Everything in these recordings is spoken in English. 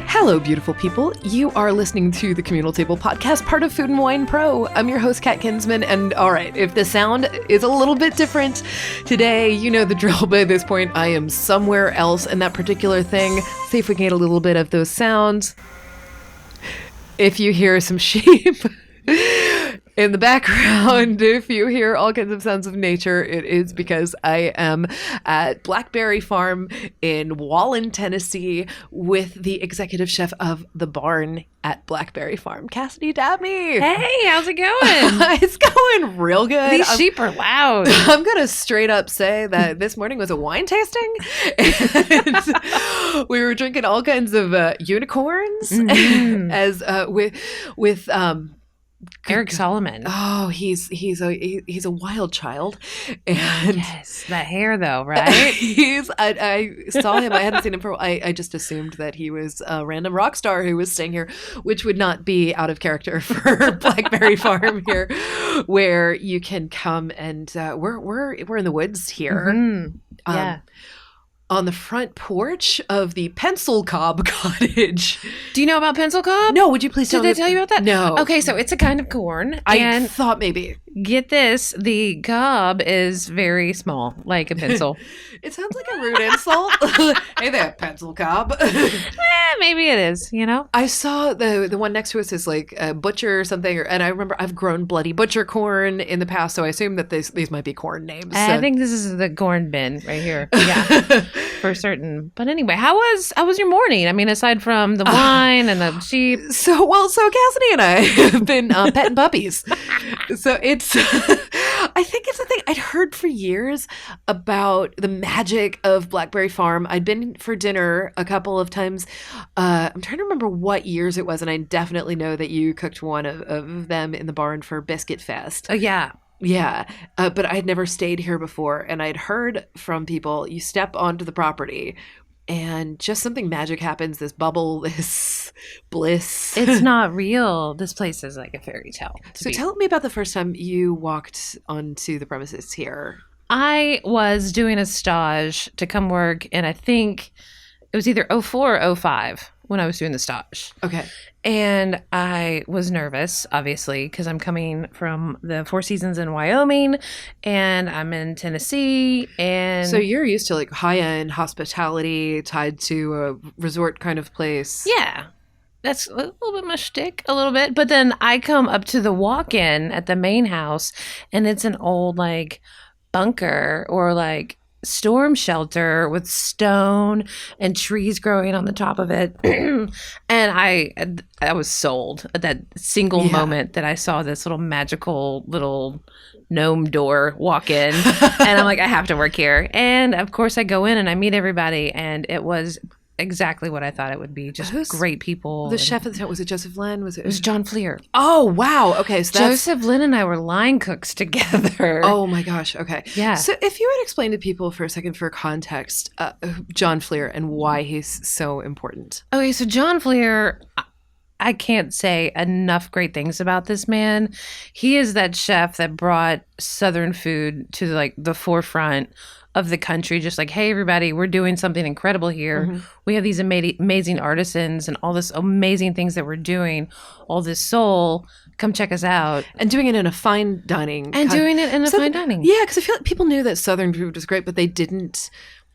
Hello, beautiful people. You are listening to the Communal Table podcast, part of Food and Wine Pro. I'm your host, Kat Kinsman, and all right, if the sound is a little bit different today, you know the drill by this point. I am somewhere else in that particular thing. See if we can get a little bit of those sounds. If you hear some sheep in the background, if you hear all kinds of sounds of nature, it is because I am at Blackberry Farm in Walland, Tennessee, with the executive chef of the barn at Blackberry Farm, Cassidee Dabney. Hey, how's it going? It's going real good. These sheep are loud. I'm going to straight up say that this morning was a wine tasting. And we were drinking all kinds of unicorns as with Eric Solomon. Oh, he's a wild child, and yes, that hair though, right? I saw him. I hadn't seen him for. I just assumed that he was a random rock star who was staying here, which would not be out of character for Blackberry Farm here, where you can come and we're in the woods here. Mm-hmm. Yeah. On the front porch of the Pencil Cob cottage. Do you know about Pencil Cob? No, would you please tell me? Did they tell you about that? No. Okay, so it's a kind of corn. I thought maybe. Get this, the cob is very small, like a pencil. It sounds like a rude insult. Hey there, Pencil Cob. Maybe it is, you know? I saw the one next to us is like a butcher or something, and I remember I've grown bloody butcher corn in the past, so I assume that these might be corn names. I think this is the corn bin right here. Yeah, for certain. But anyway, how was your morning? I mean, aside from the wine and the sheep. So Cassidee and I have been petting puppies. So it's, I think it's a thing I'd heard for years about the magic of Blackberry Farm. I'd been for dinner a couple of times. I'm trying to remember what years it was, and I definitely know that you cooked one of them in the barn for Biscuit Fest. Oh, yeah. Yeah, but I had never stayed here before, and I'd heard from people, you step onto the property, and just something magic happens, this bubble, this bliss. It's not real. This place is like a fairy tale. So tell me about the first time you walked onto the premises here. I was doing a stage to come work, and I think it was either 04 or 05 when I was doing the stage. Okay. And I was nervous, obviously, because I'm coming from the Four Seasons in Wyoming, and I'm in Tennessee. And so you're used to like high-end hospitality tied to a resort kind of place. Yeah. That's a little bit my shtick, a little bit. But then I come up to the walk-in at the main house, and it's an old like bunker or like storm shelter with stone and trees growing on the top of it. And I was sold at that single moment that I saw this little magical little gnome door walk in. And I'm like, I have to work here. And of course I go in and I meet everybody, and it was exactly what I thought it would be. Just great people. The chef at the time, was it Joseph Lynn? It was John Fleer. Oh, wow. Okay. So Joseph Lynn and I were line cooks together. Oh my gosh. Okay. Yeah. So if you would explain to people for a second, for context, John Fleer and why he's so important. Okay. So John Fleer, I can't say enough great things about this man. He is that chef that brought Southern food to like the forefront of the country. Just like, hey, everybody, we're doing something incredible here. Mm-hmm. We have these amazing artisans and all this amazing things that we're doing, all this soul. Come check us out. And doing it in a fine dining. Fine dining. Yeah, because I feel like people knew that Southern food was great, but they didn't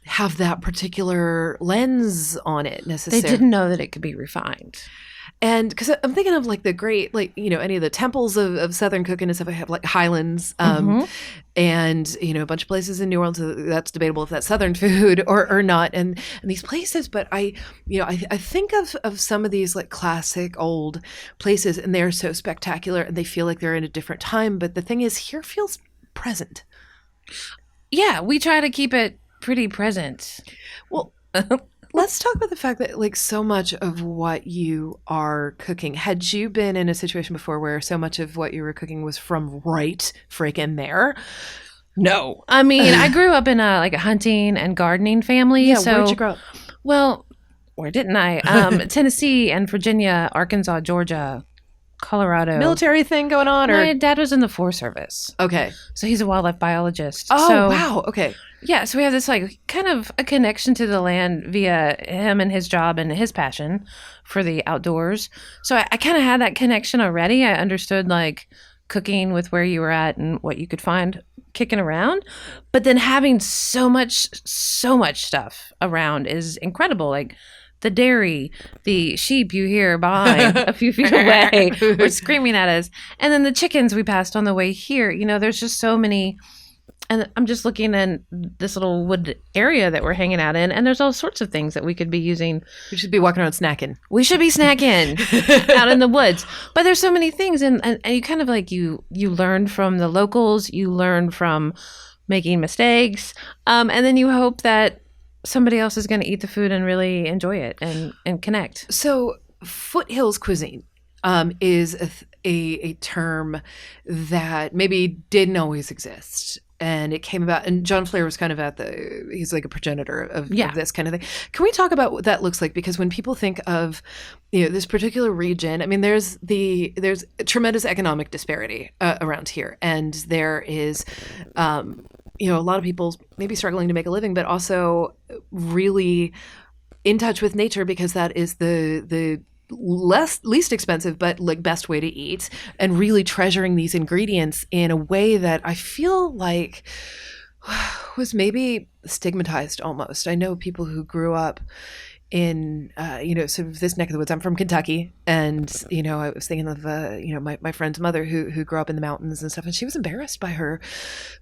have that particular lens on it necessarily. They didn't know that it could be refined. And because I'm thinking of like the great, like, you know, any of the temples of Southern cooking and stuff. I have like Highlands and, you know, a bunch of places in New Orleans. That's debatable if that's Southern food or not. And these places, but I think of some of these like classic old places, and they're so spectacular and they feel like they're in a different time. But the thing is, here feels present. Yeah, we try to keep it pretty present. Well, let's talk about the fact that like so much of what you are cooking, had you been in a situation before where so much of what you were cooking was from right freaking there? No. I mean, I grew up in a hunting and gardening family. Yeah, so, where'd you grow up? Well, where didn't I? Tennessee and Virginia, Arkansas, Georgia. Colorado. Military thing going on? Or My dad was in the Forest Service. okay. So he's a wildlife biologist. Oh, so, wow. Okay. Yeah, so we have this like kind of a connection to the land via him and his job and his passion for the outdoors. So I kind of had that connection already. I understood like cooking with where you were at and what you could find kicking around. But then having so much stuff around is incredible. Like the dairy, the sheep you hear behind a few feet away were screaming at us. And then the chickens we passed on the way here. You know, there's just so many. And I'm just looking in this little wood area that we're hanging out in, and there's all sorts of things that we could be using. We should be walking around snacking. We should be snacking out in the woods. But there's so many things, and you kind of like you learn from the locals, you learn from making mistakes, and then you hope that somebody else is going to eat the food and really enjoy it and connect. So foothills cuisine is a term that maybe didn't always exist. And it came about, and John Flair was kind of he's like a progenitor of this kind of thing. Can we talk about what that looks like? Because when people think of, this particular region, I mean, there's tremendous economic disparity around here. And there is, a lot of people maybe struggling to make a living, but also really in touch with nature because that is the least expensive but like best way to eat, and really treasuring these ingredients in a way that I feel like was maybe stigmatized almost. I know people who grew up in sort of this neck of the woods. I'm from Kentucky, and I was thinking of my friend's mother who grew up in the mountains and stuff, and she was embarrassed by her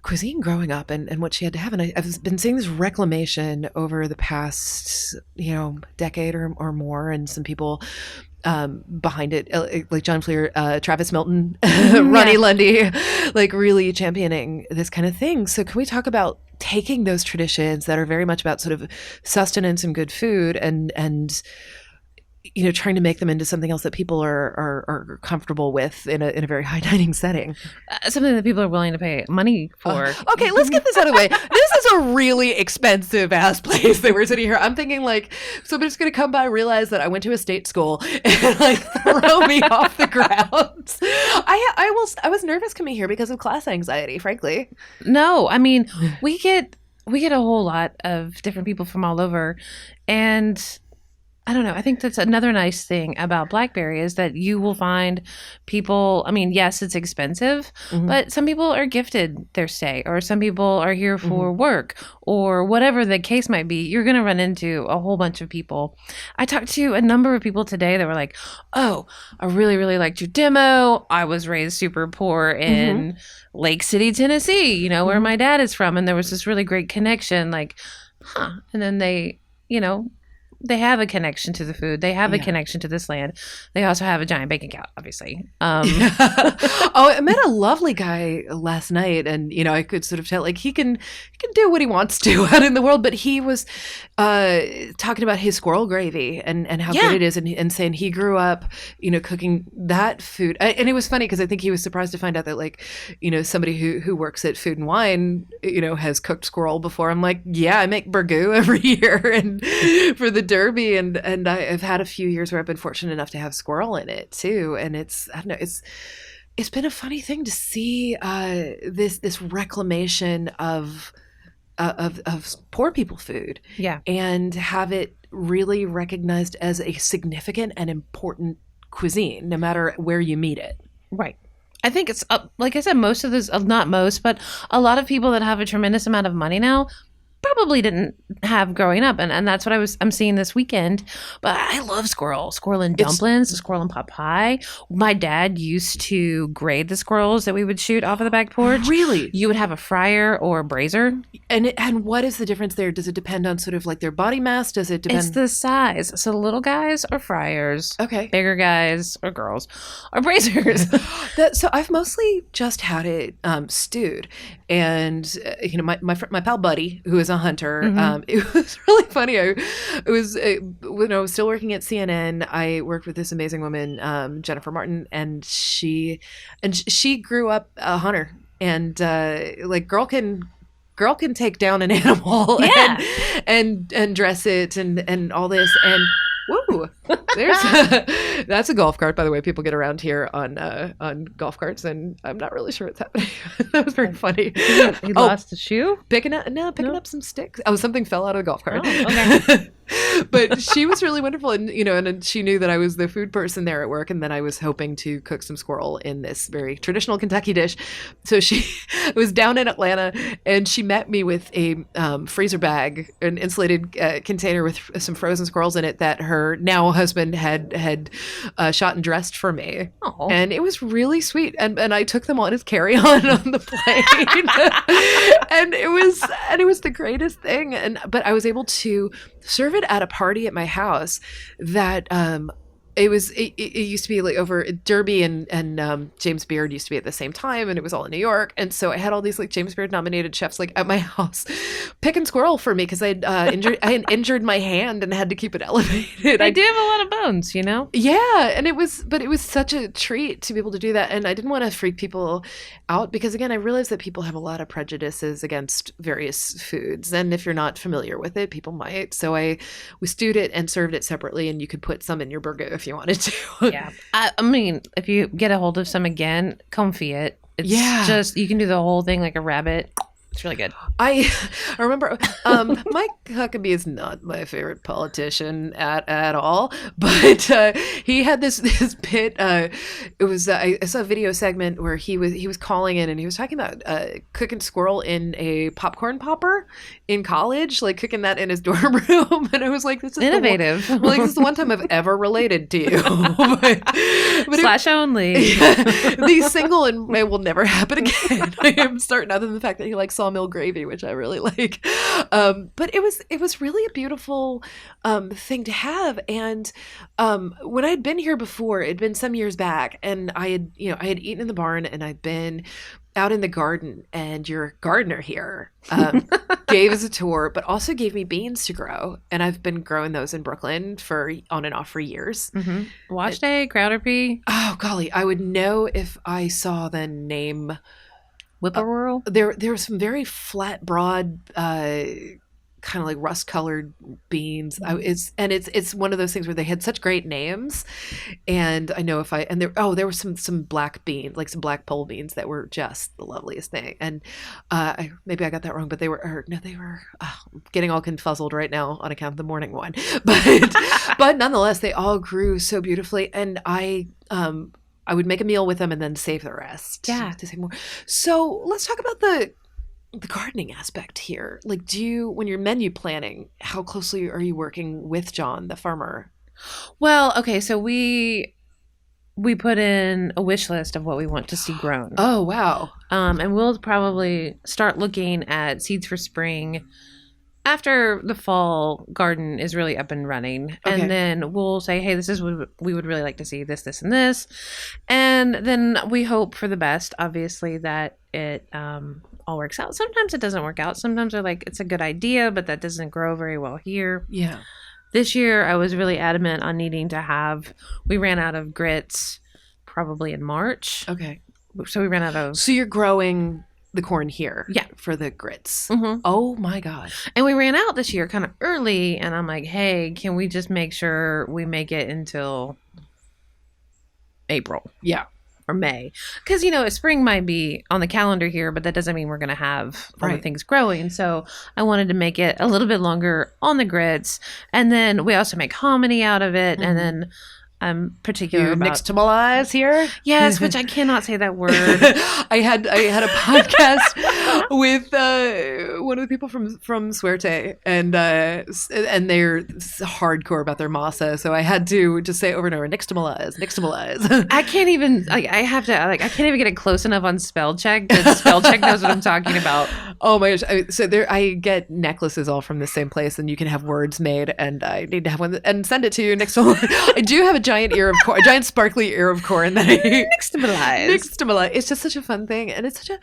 cuisine growing up and what she had to have. And I've been seeing this reclamation over the past decade or more, and some people behind it, like John Fleer, Travis Milton, Ronnie Lundy, like really championing this kind of thing. So can we talk about taking those traditions that are very much about sort of sustenance and good food and trying to make them into something else that people are comfortable with in a very high dining setting? Something that people are willing to pay money for. Okay, let's get this out of the way. This is a really expensive ass place that we're sitting here. I'm thinking like somebody's going to come by, realize that I went to a state school, and like throw me off the ground. I was nervous coming here because of class anxiety, frankly. No, I mean we get a whole lot of different people from all over, and I don't know. I think that's another nice thing about Blackberry is that you will find people. I mean, yes, it's expensive, but some people are gifted their stay, or some people are here for work, or whatever the case might be. You're going to run into a whole bunch of people. I talked to a number of people today that were like, "Oh, I really, really liked your demo. I was raised super poor in Lake City, Tennessee, where my dad is from, and there was this really great connection." Like, and then they have a connection to the food. They have a connection to this land. They also have a giant bank account, obviously. Oh, I met a lovely guy last night, and I could sort of tell like he can do what he wants to out in the world. But he was talking about his squirrel gravy and how good it is, and saying he grew up, cooking that food. And it was funny because I think he was surprised to find out that like, somebody who works at Food and Wine, has cooked squirrel before. I'm like, yeah, I make burgoo every year and for the Derby, and I've had a few years where I've been fortunate enough to have squirrel in it too, and it's been a funny thing to see this reclamation of poor people food, and have it really recognized as a significant and important cuisine, no matter where you meet it. Right. I think it's like I said, most of this, not most, but a lot of people that have a tremendous amount of money now probably didn't have growing up, and that's what I'm seeing this weekend. But I love squirrel and dumplings, squirrel and pot pie. My dad used to grade the squirrels that we would shoot off of the back porch. Really? You would have a fryer or a brazier. And what is the difference there? Does it depend on sort of like their body mass? Does it depend? It's the size. So the little guys are fryers. Okay. Bigger guys or girls are braziers. So I've mostly just had it stewed, and my pal Buddy, who is a hunter, it was really funny. I was when I was still working at CNN, I worked with this amazing woman, Jennifer Martin, and she grew up a hunter, and like girl can take down an animal and dress it and all this, and woo, there's That's a golf cart, by the way. People get around here on golf carts, and I'm not really sure what's happening. That was very funny. He lost a shoe? Picking up some sticks. Oh, something fell out of the golf cart. Oh, okay. But she was really wonderful, and and she knew that I was the food person there at work, and that I was hoping to cook some squirrel in this very traditional Kentucky dish. So she was down in Atlanta, and she met me with a freezer bag, an insulated container with some frozen squirrels in it that her now husband had shot and dressed for me. Oh. And it was really sweet, and I took them on as carry-on on the plane, and it was the greatest thing. But I was able to serve it at a party at my house that it used to be like over Derby and James Beard used to be at the same time, and it was all in New York. And so I had all these like James Beard nominated chefs like at my house picking squirrel for me because I had injured my hand and had to keep it elevated. I do have a lot of bones, Yeah, and it was such a treat to be able to do that. And I didn't want to freak people out because, again, I realized that people have a lot of prejudices against various foods, and if you're not familiar with it, people might. So we stewed it and served it separately, and you could put some in your burger if you wanted to. Yeah. I mean, if you get a hold of some again, comfy it. It's just, you can do the whole thing like a rabbit. It's really good. I remember Mike Huckabee is not my favorite politician at all, but he had this bit. It was I saw a video segment where he was calling in and he was talking about cooking squirrel in a popcorn popper in college, like cooking that in his dorm room, and I was like, "This is innovative." This is the one time I've ever related to you. but Yeah, only. the single and it will never happen again. I am certain, other than the fact that he likes sawmill gravy, which I really like. But it was really a beautiful thing to have. And when I had been here before, it'd been some years back, and I had eaten in the barn, and I'd been out in the garden, and your gardener here gave us a tour, but also gave me beans to grow. And I've been growing those in Brooklyn for on and off for years. Mm-hmm. Wash day, Crowder pea. Oh, golly. I would know if I saw the name. Whippoorwill? There were some very flat, broad, kind of like rust-colored beans. It's one of those things where they had such great names, and I know there were some black beans, like some black pole beans that were just the loveliest thing. And maybe I got that wrong, but they were getting all confuzzled right now on account of the morning one. But nonetheless, they all grew so beautifully, and I would make a meal with them and then save the rest. Yeah. To save more. So let's talk about the gardening aspect here. Like, when you're menu planning, how closely are you working with John, the farmer? Well, okay, so we put in a wish list of what we want to see grown. Oh, wow. And we'll probably start looking at seeds for spring after the fall garden is really up and running. Okay. And then we'll say, hey, this is what we would really like to see, this, and this. And then we hope for the best, obviously, that it all works out. Sometimes it doesn't work out. Sometimes they're like, it's a good idea, but that doesn't grow very well here. Yeah. This year, I was really adamant on needing to we ran out of grits probably in March. Okay. So we ran out of... So you're growing the corn here, yeah, for the grits. Mm-hmm. Oh my god! And we ran out this year kind of early, and I'm like, hey, can we just make sure we make it until April? Yeah, or May, because spring might be on the calendar here, but that doesn't mean we're going to have all the things growing. So I wanted to make it a little bit longer on the grits, and then we also make hominy out of it, and then I'm particular about nixtamalize here. Yes, which I cannot say that word. I had a podcast with one of the people from Suerte, and they're hardcore about their masa. So I had to just say over and over, nixtamalize. I can't even I can't even get it close enough on spell check that spell check knows what I'm talking about. Oh my gosh! I get necklaces all from the same place, and you can have words made, and I need to have one and send it to you. Nixtamalize. I do have a giant ear of corn, a giant sparkly ear of corn that I nixtamalize. It's just such a fun thing, and it's such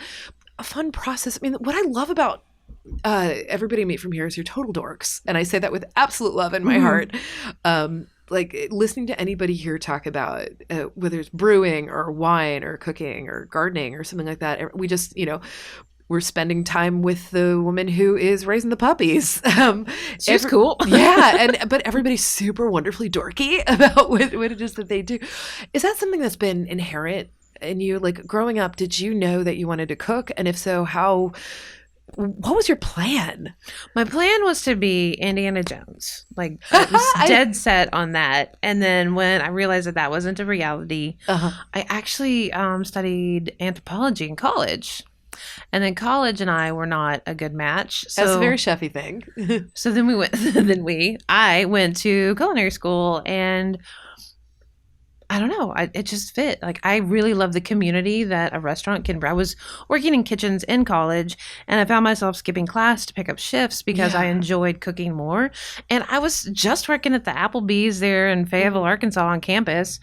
a fun process. I mean, what I love about everybody I meet from here is you're total dorks, and I say that with absolute love in my heart. Like listening to anybody here talk about whether it's brewing or wine or cooking or gardening or something like that, we just we're spending time with the woman who is raising the puppies. She's cool. Yeah. But everybody's super wonderfully dorky about what it is that they do. Is that something that's been inherent in you? Like growing up, did you know that you wanted to cook? And if so, what was your plan? My plan was to be Indiana Jones. Like, I was dead set on that. And then when I realized that wasn't a reality, I actually studied anthropology in college. And then college and I were not a good match. So that's a very chefy thing. So then I went to culinary school, and I don't know. It just fit. Like, I really love the community that a restaurant can. I was working in kitchens in college, and I found myself skipping class to pick up shifts because I enjoyed cooking more. And I was just working at the Applebee's there in Fayetteville, Arkansas on campus.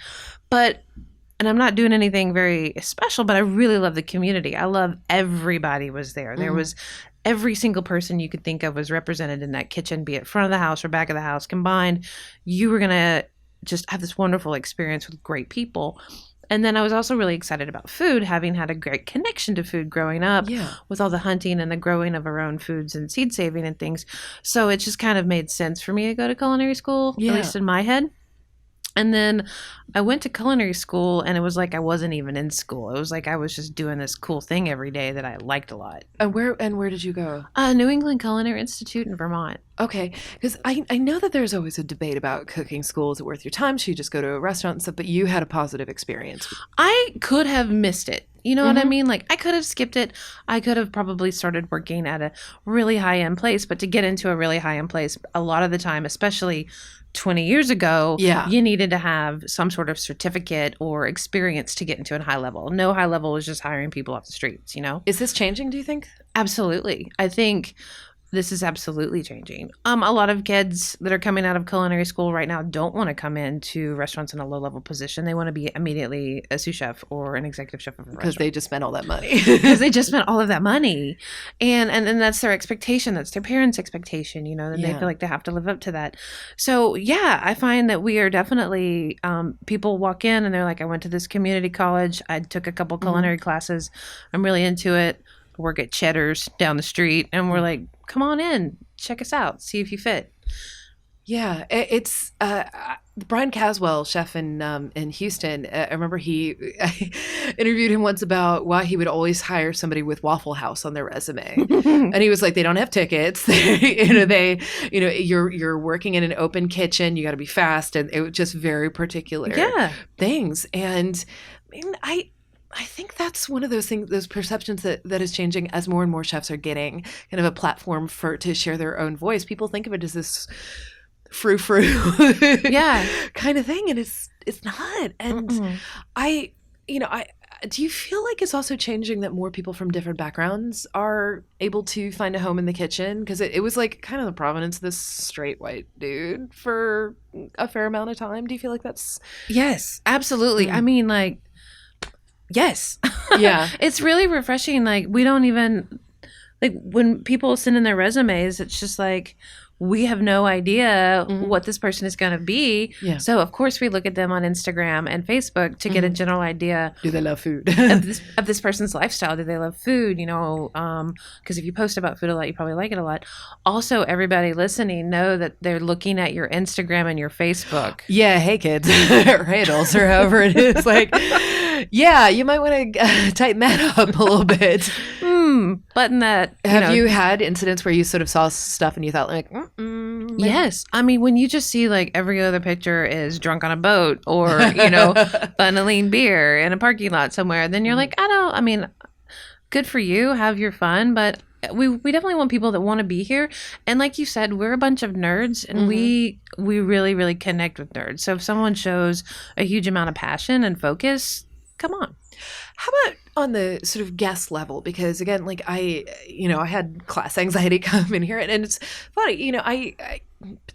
And I'm not doing anything very special, but I really love the community. I love everybody was there. There was every single person you could think of was represented in that kitchen, be it front of the house or back of the house combined. You were going to just have this wonderful experience with great people. And then I was also really excited about food, having had a great connection to food growing up with all the hunting and the growing of our own foods and seed saving and things. So it just kind of made sense for me to go to culinary school, at least in my head. And then I went to culinary school, and it was like I wasn't even in school. It was like I was just doing this cool thing every day that I liked a lot. And where did you go? New England Culinary Institute in Vermont. Okay, because I know that there's always a debate about cooking school. Is it worth your time? Should you just go to a restaurant and stuff? But you had a positive experience. I could have missed it. You know what I mean? Like, I could have skipped it. I could have probably started working at a really high-end place. But to get into a really high-end place, a lot of the time, especially 20 years ago, you needed to have some sort of certificate or experience to get into a high level. No high level was just hiring people off the streets, you know? Is this changing, do you think? Absolutely. I think this is absolutely changing. A lot of kids that are coming out of culinary school right now don't want to come into restaurants in a low-level position. They want to be immediately a sous chef or an executive chef of a restaurant. Because they just spent all that money. Because they just spent all of that money. And that's their expectation. That's their parents' expectation, you know, and they feel like they have to live up to that. So, I find that we are definitely, people walk in and they're like, I went to this community college. I took a couple culinary classes. I'm really into it. I work at Cheddar's down the street. And we're like, come on in, check us out, see if you fit. Yeah, it's Brian Caswell, chef in Houston. I remember I interviewed him once about why he would always hire somebody with Waffle House on their resume, and he was like, they don't have tickets. You're working in an open kitchen. You got to be fast, and it was just very particular things. And I think that's one of those things, those perceptions that is changing as more and more chefs are getting kind of a platform to share their own voice. People think of it as this frou-frou kind of thing, and it's not. And do you feel like it's also changing that more people from different backgrounds are able to find a home in the kitchen? Because it was like kind of the provenance of this straight white dude for a fair amount of time. Do you feel like that's... Yes, absolutely. I mean, like... Yes. Yeah. It's really refreshing. Like, we don't even, like, when people send in their resumes, it's just like, we have no idea what this person is going to be. Yeah. So, of course, we look at them on Instagram and Facebook to get a general idea. Do they love food? of this person's lifestyle. Do they love food? You know, because if you post about food a lot, you probably like it a lot. Also, everybody listening know that they're looking at your Instagram and your Facebook. Yeah. Hey, kids. Or hey, adults, or however it is. Like... Yeah, you might want to tighten that up a little bit. Button that. Have you had incidents where you sort of saw stuff and you thought like, yes. I mean, when you just see like every other picture is drunk on a boat or, funneling beer in a parking lot somewhere, then you're like, good for you. Have your fun. But we definitely want people that want to be here. And like you said, we're a bunch of nerds, and we really, really connect with nerds. So if someone shows a huge amount of passion and focus, come on. How about on the sort of guest level? Because again, like I had class anxiety come in here, and it's funny, I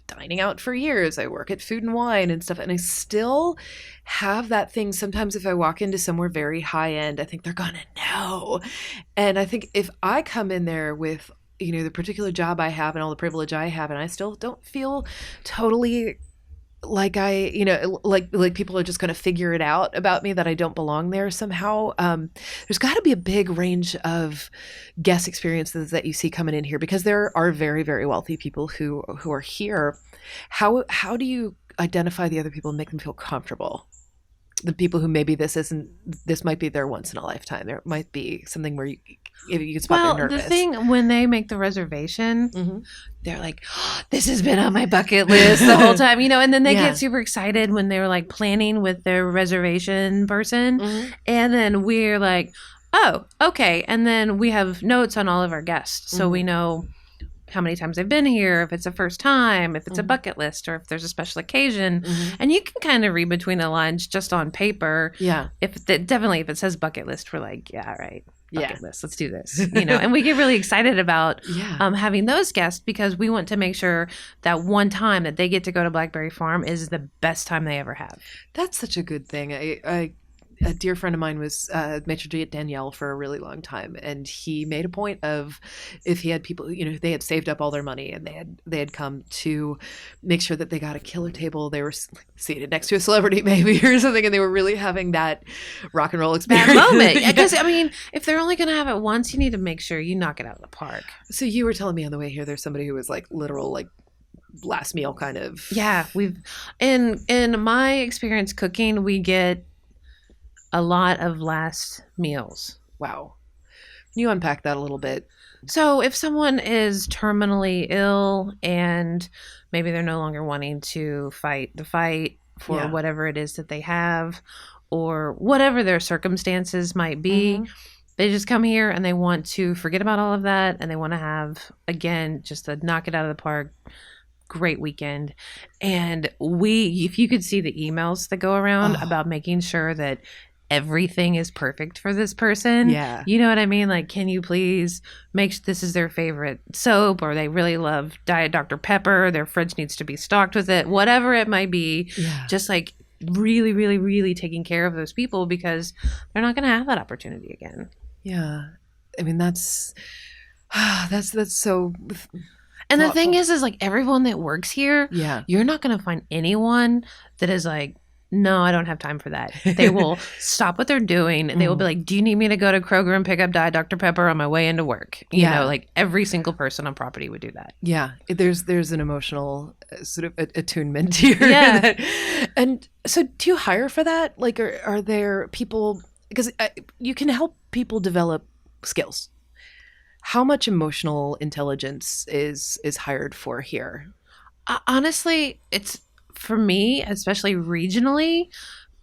dining out for years. I work at Food and Wine and stuff, and I still have that thing. Sometimes if I walk into somewhere very high end, I think they're gonna know. And I think if I come in there with, the particular job I have and all the privilege I have, and I still don't feel totally like I, like people are just going to figure it out about me, that I don't belong there somehow. There's got to be a big range of guest experiences that you see coming in here, because there are very, very wealthy people who are here. How do you identify the other people and make them feel comfortable? The people who maybe this might be their once in a lifetime. There might be something where you can spot they're nervous. The thing, when they make the reservation, they're like, oh, this has been on my bucket list the whole time, and then they get super excited when they're like planning with their reservation person. And then we're like, oh, okay. And then we have notes on all of our guests. So we know how many times they've been here, if it's a first time, if it's a bucket list, or if there's a special occasion. And you can kind of read between the lines just on paper. Yeah. If it says bucket list, we're like, yeah, all right. Bucket list, let's do this. And we get really excited about having those guests, because we want to make sure that one time that they get to go to Blackberry Farm is the best time they ever have. That's such a good thing. A dear friend of mine was maitre d' at Danielle for a really long time, and he made a point of, if he had people, they had saved up all their money and they had come to make sure that they got a killer table. They were seated next to a celebrity maybe or something, and they were really having that rock and roll experience. That moment. Because, if they're only going to have it once, you need to make sure you knock it out of the park. So you were telling me on the way here, there's somebody who was like literal, like last meal kind of. Yeah. In my experience cooking, we get a lot of last meals. Wow. Can you unpack that a little bit? So if someone is terminally ill and maybe they're no longer wanting to fight the fight for whatever it is that they have, or whatever their circumstances might be, they just come here and they want to forget about all of that, and they want to have, again, just a knock it out of the park, great weekend. And if you could see the emails that go around about making sure that everything is perfect for this person. Yeah. You know what I mean? Like, can you please make this is their favorite soap, or they really love Diet Dr. Pepper, their fridge needs to be stocked with it, whatever it might be. Yeah. Just like really, really, really taking care of those people, because they're not going to have that opportunity again. Yeah. That's so. And the thing is like, everyone that works here, you're not going to find anyone that is like, no, I don't have time for that. They will stop what they're doing, and they will be like, do you need me to go to Kroger and pick up Diet Dr. Pepper on my way into work? You know, like every single person on property would do that. Yeah. There's an emotional sort of attunement here. Yeah. And so do you hire for that? Like, are there people, because you can help people develop skills. How much emotional intelligence is hired for here? Honestly, it's, for me, especially regionally,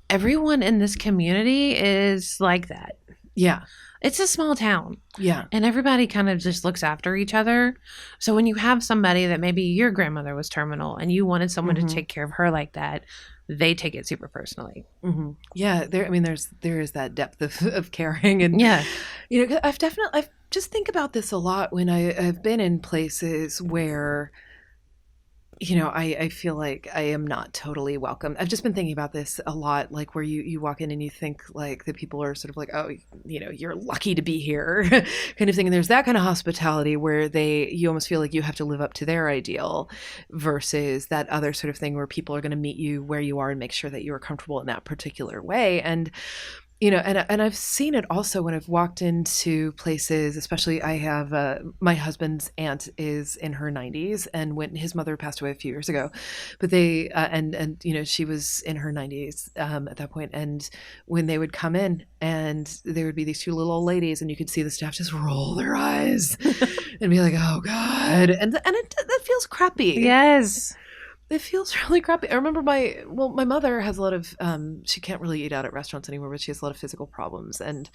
everyone in this community is like that. Yeah. It's a small town. Yeah. And everybody kind of just looks after each other. So when you have somebody that maybe your grandmother was terminal and you wanted someone to take care of her like that, they take it super personally. Yeah. There is that depth of caring. And, I've just think about this a lot when I've been in places where, I feel like I am not totally welcome. I've just been thinking about this a lot, like where you walk in and you think like the people are sort of like, oh, you're lucky to be here kind of thing. And there's that kind of hospitality where you almost feel like you have to live up to their ideal, versus that other sort of thing where people are going to meet you where you are and make sure that you are comfortable in that particular way. And and I've seen it also when I've walked into places, especially I have my husband's aunt is in her 90s, and when his mother passed away a few years ago, but they and she was in her 90s at that point, and when they would come in and there would be these two little old ladies, and you could see the staff just roll their eyes and be like, oh God, and that feels crappy. Yes. It feels really crappy. I remember my mother has a lot of, she can't really eat out at restaurants anymore, but she has a lot of physical problems. And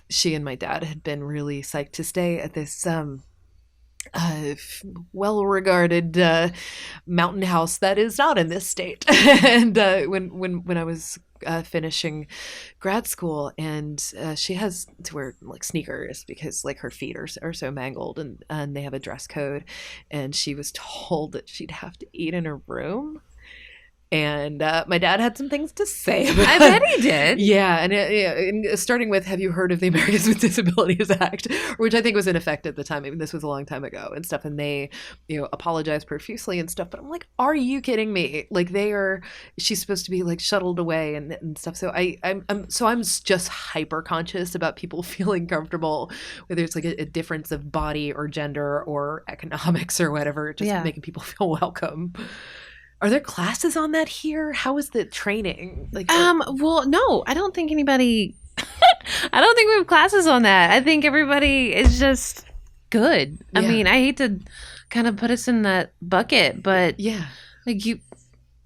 she and my dad had been really psyched to stay at this well-regarded mountain house that is not in this state. And when I was finishing grad school, and she has to wear like sneakers because like her feet are so mangled, and they have a dress code, and she was told that she'd have to eat in her room. And my dad had some things to say about I bet he did. Yeah. And starting with, have you heard of the Americans with Disabilities Act, which I think was in effect at the time. I mean, this was a long time ago and stuff. And they, apologized profusely and stuff. But I'm like, are you kidding me? Like she's supposed to be like shuttled away and stuff. So I'm just hyper conscious about people feeling comfortable, whether it's like a difference of body or gender or economics or whatever, just making people feel welcome. Are there classes on that here? How is the training? Well, no, I don't think anybody, I don't think we have classes on that. I think everybody is just good. I mean, I hate to kind of put us in that bucket, but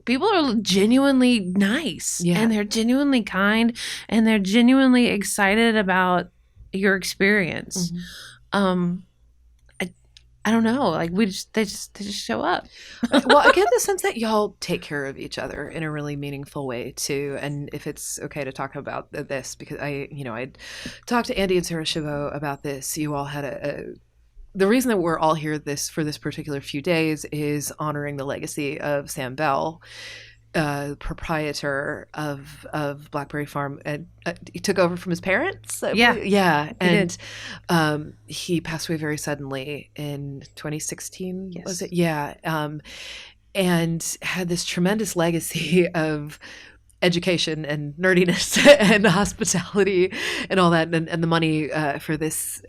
people are genuinely nice and they're genuinely kind and they're genuinely excited about your experience. Mm-hmm. I don't know. Like they just show up. Well, I get the sense that y'all take care of each other in a really meaningful way too. And if it's okay to talk about this, because I talked to Andy and Sarah Chabot about this. You all had the reason that we're all here for this particular few days is honoring the legacy of Sam Beall, proprietor of Blackberry Farm, and he took over from his parents. And he passed away very suddenly in 2016. Yes. Was it? Yeah, and had this tremendous legacy of education and nerdiness and hospitality and all that, and the money for this.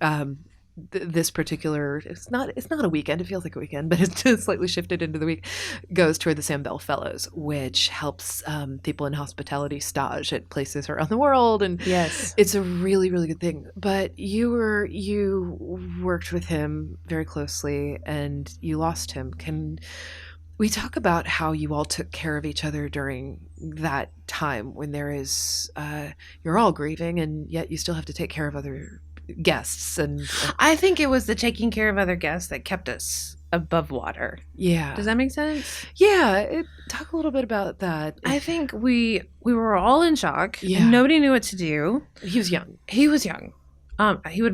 This particular, it's not a weekend, it feels like a weekend, but it's just slightly shifted into the week, goes toward the Sam Beall Fellows, which helps people in hospitality stage at places around the world. And it's a really, really good thing. But you worked with him very closely and you lost him. Can we talk about how you all took care of each other during that time when there is, you're all grieving and yet you still have to take care of other guests? And I think it was the taking care of other guests that kept us above water. Yeah. Does that make sense? Yeah. Talk a little bit about that. I think we were all in shock. Yeah. And nobody knew what to do. He was young. He would have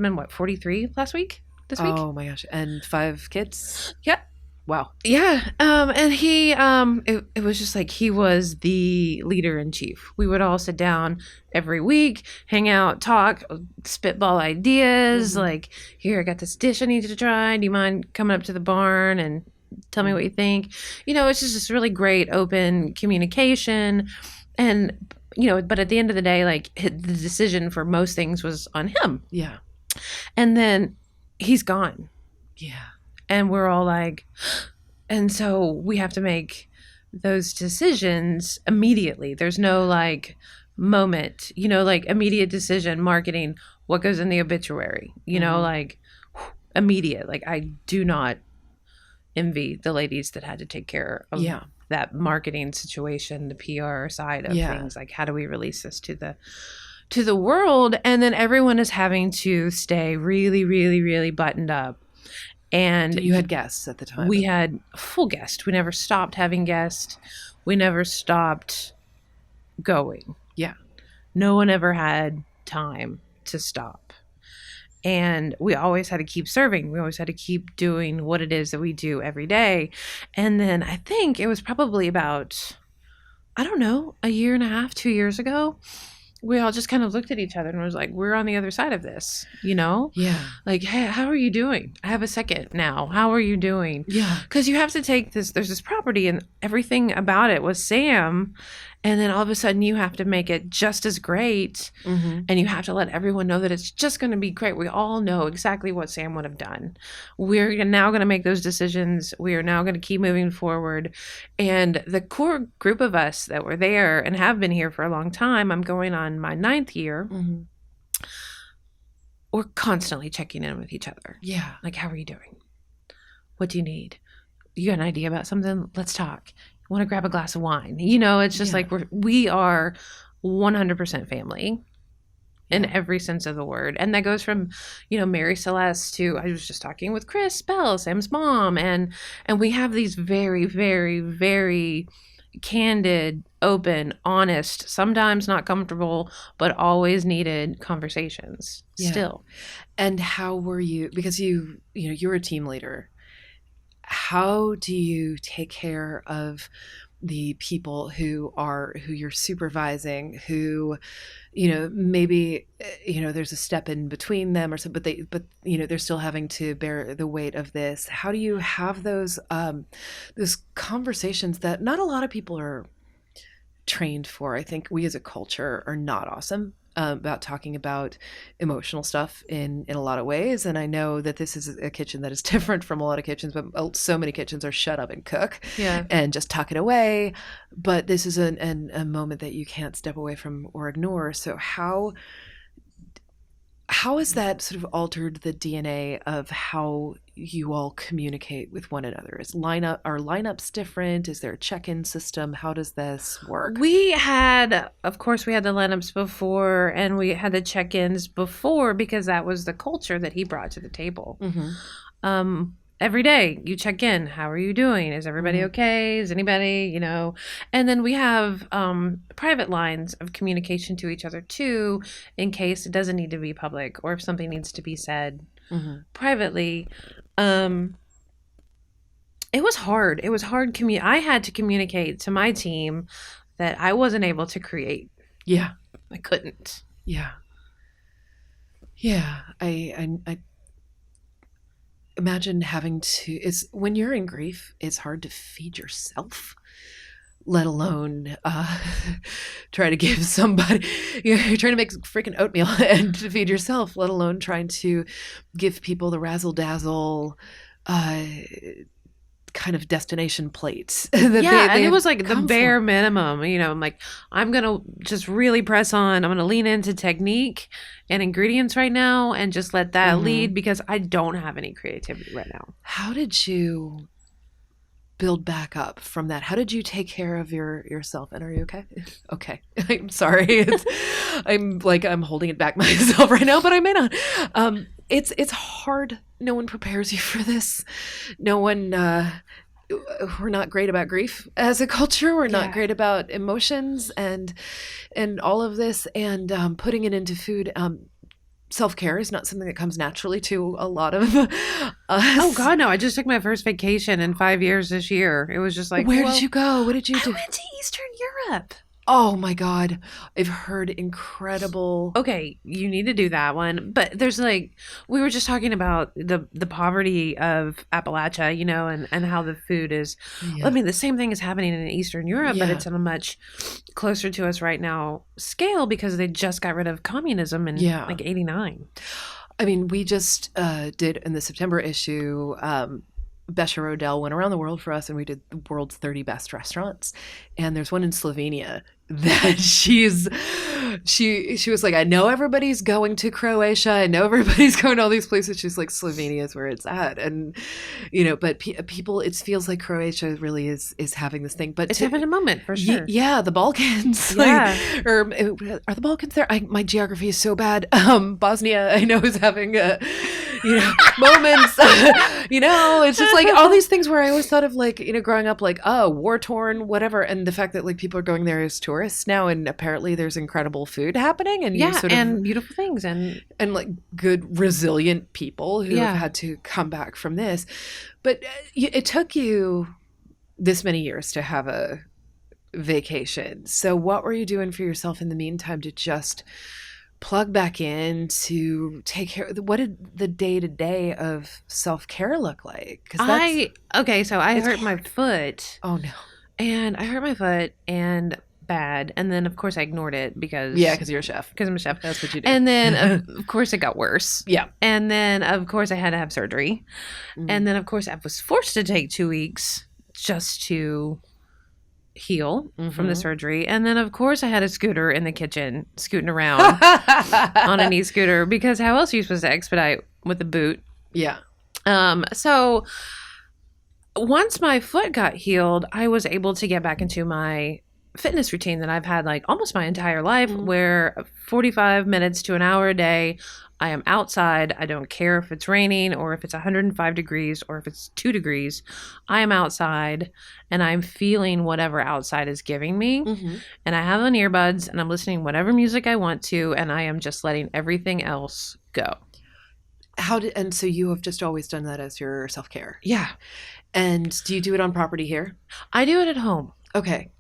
been 43 this week? Oh my gosh. And 5 kids? Yeah. Wow. Yeah. And he, it was just like he was the leader in chief. We would all sit down every week, hang out, talk, spitball ideas. Mm-hmm. Like, here, I got this dish I need you to try. Do you mind coming up to the barn and tell me what you think? It's just this really great open communication. And, but at the end of the day, like the decision for most things was on him. Yeah. And then he's gone. Yeah. And we're all like, and so we have to make those decisions immediately. There's no like moment, like immediate decision, marketing, what goes in the obituary, like immediate. Like I do not envy the ladies that had to take care of that marketing situation, the PR side of things. Like, how do we release this to the world? And then everyone is having to stay really, really, really buttoned up. And you had guests at the time. We had full guests. We never stopped having guests. We never stopped going. Yeah. No one ever had time to stop. And we always had to keep serving. We always had to keep doing what it is that we do every day. And then I think it was probably about, I don't know, a year and a half, 2 years ago, we all just kind of looked at each other and was like, we're on the other side of this, Yeah. Like, hey, how are you doing? I have a second now. How are you doing? Yeah. Because you have to take this, there's this property and everything about it was Sam. And then all of a sudden you have to make it just as great. Mm-hmm. And you have to let everyone know that it's just going to be great. We all know exactly what Sam would have done. We're now going to make those decisions. We are now going to keep moving forward. And the core group of us that were there and have been here for a long time, I'm going on my 9th year. Mm-hmm. We're constantly checking in with each other. Yeah. Like, how are you doing? What do you need? You got an idea about something? Let's talk. Want to grab a glass of wine? It's just like we are 100% family in every sense of the word. And that goes from, Mary Celeste to, I was just talking with Chris Bell, Sam's mom. And we have these very, very, very candid, open, honest, sometimes not comfortable, but always needed conversations still. And how were you, because you're a team leader. How do you take care of the people who you're supervising, who, maybe, there's a step in between them or something, but they're still having to bear the weight of this. How do you have those conversations that not a lot of people are trained for? I think we as a culture are not awesome about talking about emotional stuff in a lot of ways. And I know that this is a kitchen that is different from a lot of kitchens, but so many kitchens are shut up and cook and just tuck it away. But this is a moment that you can't step away from or ignore. So how has that sort of altered the DNA of how you all communicate with one another? Are lineups different? Is there a check-in system? How does this work? Of course, we had the lineups before, and we had the check-ins before because that was the culture that he brought to the table. Mm-hmm. Every day you check in. How are you doing? Is everybody okay? Is anybody, And then we have private lines of communication to each other too, in case it doesn't need to be public or if something needs to be said privately. It was hard. It was hard. I had to communicate to my team that I wasn't able to create. Yeah. I couldn't. Yeah. Yeah. I imagine having to, when you're in grief, it's hard to feed yourself, let alone try to give somebody, you're trying to make freaking oatmeal and to feed yourself, let alone trying to give people the razzle dazzle kind of destination plates. And it was like the bare minimum, I'm like, I'm going to just really press on. I'm going to lean into technique and ingredients right now and just let that lead because I don't have any creativity right now. How did you build back up from that? How did you take care of yourself? And are you okay? Okay. I'm sorry. I'm holding it back myself right now, but I may not. It's hard. No one prepares you for this. No one, we're not great about grief as a culture. We're not great about emotions and all of this, and putting it into food. Self-care is not something that comes naturally to a lot of us. Oh God, no. I just took my first vacation in 5 years this year. It was just like, where did you go? What did you do? I went to Eastern Europe. Oh my God. I've heard incredible. Okay, you need to do that one. But there's we were just talking about the poverty of Appalachia, and how the food is. Yeah. I mean, the same thing is happening in Eastern Europe, but it's on a much closer to us right now scale because they just got rid of communism in 89. I mean, we just did in the September issue, Besha Rodell went around the world for us, and we did the world's 30 best restaurants. And there's one in Slovenia that she was like, I know everybody's going to Croatia. I know everybody's going to all these places. She's like, Slovenia is where it's at. And, but people, it feels like Croatia really is having this thing. But it's having a moment for sure. Yeah, the Balkans. Are the Balkans there? My geography is so bad. Bosnia, I know, is having moments. It's just like all these things where I always thought of growing up war torn, whatever. And the fact that people are going there as tourists now, and apparently there's incredible food happening, and and beautiful things, and good resilient people who have had to come back from this. But it took you this many years to have a vacation. So what were you doing for yourself in the meantime to just plug back in, to take care? What did the day-to-day of self-care look like? So I hurt my foot. Oh no. And I hurt my foot and bad. And then, of course, I ignored it because you're a chef. Because I'm a chef. That's what you do. And then, of course, it got worse. Yeah. And then, of course, I had to have surgery. Mm-hmm. And then, of course, I was forced to take 2 weeks just to heal from the surgery. And then, of course, I had a scooter in the kitchen scooting around on an e-scooter, because how else are you supposed to expedite with a boot? Yeah. So once my foot got healed, I was able to get back into my fitness routine that I've had almost my entire life, where 45 minutes to an hour a day, I am outside. I don't care if it's raining or if it's 105 degrees or if it's 2 degrees. I am outside and I'm feeling whatever outside is giving me. Mm-hmm. And I have on earbuds and I'm listening whatever music I want to, and I am just letting everything else go. And so you have just always done that as your self-care? Yeah. And do you do it on property here? I do it at home. Okay.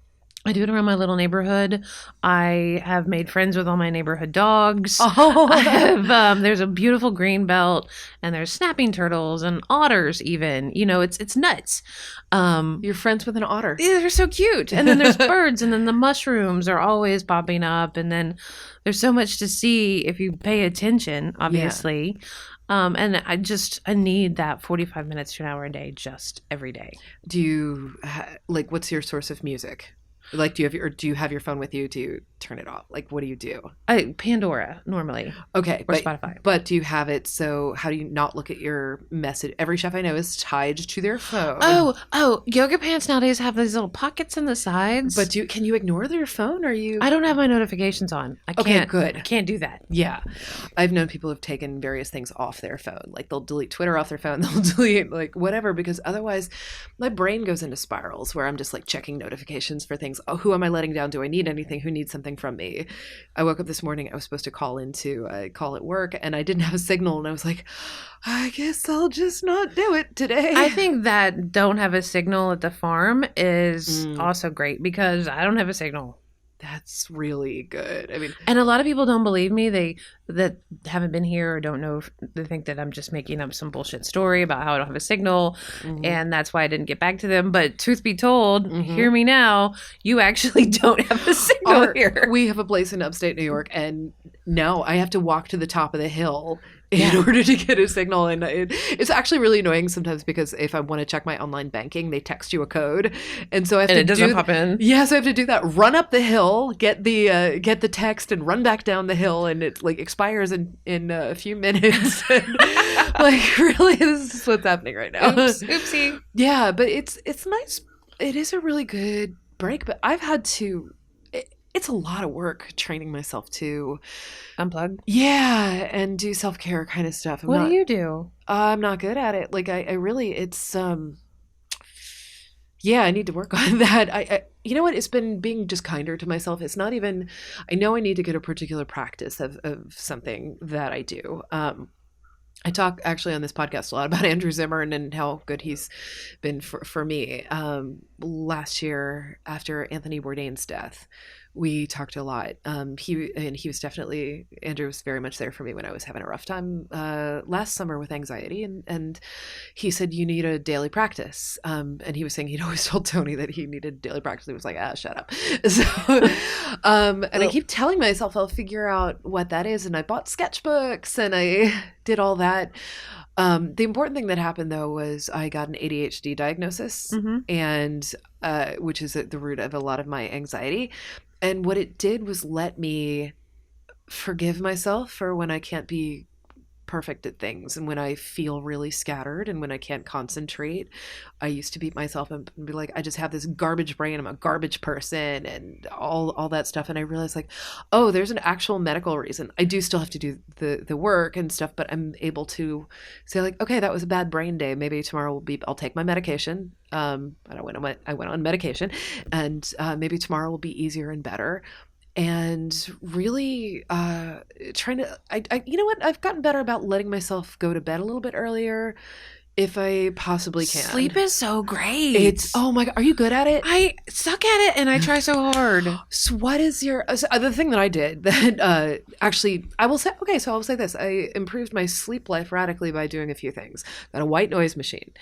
I do it around my little neighborhood. I have made friends with all my neighborhood dogs. Oh, I have, there's a beautiful green belt, and there's snapping turtles and otters even. It's nuts. You're friends with an otter. Yeah, they're so cute. And then there's birds, and then the mushrooms are always popping up. And then there's so much to see if you pay attention, obviously. And I need that 45 minutes to an hour a day just every day. Do you, what's your source of music? Like, do you have your phone with you? Do you turn it off? Like, what do you do? Pandora normally. Okay. Or Spotify. But do you have it so how do you not look at your message? Every chef I know is tied to their phone. Oh, yoga pants nowadays have these little pockets in the sides. But can you ignore their phone? I don't have my notifications on. I can't. Okay, good. I can't do that. Yeah. I've known people who've taken various things off their phone. Like they'll delete Twitter off their phone. They'll delete like whatever, because otherwise my brain goes into spirals where I'm just like checking notifications for things. Oh, who am I letting down? Do I need anything? Who needs something from me? I woke up this morning. I was supposed to call into a call at work and I didn't have a signal. And I was like, I guess I'll just not do it today. I think that don't have a signal at the farm is also great because I don't have a signal. That's really good. I mean, and a lot of people don't believe me. That haven't been here or don't know. They think that I'm just making up some bullshit story about how I don't have a signal, and that's why I didn't get back to them. But truth be told, hear me now. You actually don't have a signal here. We have a place in upstate New York, and no, I have to walk to the top of the hill in order to get a signal. And it's actually really annoying sometimes because if I want to check my online banking, they text you a code. And so I have to it doesn't pop in. Yeah, so I have to do that. Run up the hill, get the text and run back down the hill. And it like expires in a few minutes. And, like really, this is what's happening right now. Oopsie. Yeah, but it's nice. It is a really good break, but I've had to... It's a lot of work training myself to unplug. Yeah, and do self-care kind of stuff. What do you do? I'm not good at it. Like I really, it's yeah, I need to work on that. I you know what? It's been being just kinder to myself. It's not even, I know I need to get a particular practice of something that I do. I talk actually on this podcast a lot about Andrew Zimmern and how good he's been for me. Last year after Anthony Bourdain's death, we talked a lot. He was definitely, Andrew was very much there for me when I was having a rough time last summer with anxiety. And he said, you need a daily practice. And he was saying he'd always told Tony that he needed daily practice. He was like, shut up. So, and I keep telling myself I'll figure out what that is. And I bought sketchbooks and I did all that. The important thing that happened though was I got an ADHD diagnosis, and which is at the root of a lot of my anxiety. And what it did was let me forgive myself for when I can't be perfect at things and when I feel really scattered and when I can't concentrate. I used to beat myself up and be like, I just have this garbage brain. I'm a garbage person and all that stuff. And I realized like, oh, there's an actual medical reason. I do still have to do the work and stuff, but I'm able to say like, okay, that was a bad brain day. Maybe tomorrow I'll take my medication. I went on medication and maybe tomorrow will be easier and better. And really trying to, you know what? I've gotten better about letting myself go to bed a little bit earlier if I possibly can. Sleep is so great. Oh my God. Are you good at it? I suck at it and I try so hard. So what is the thing that I did that actually, I will say this. I improved my sleep life radically by doing a few things. Got a white noise machine,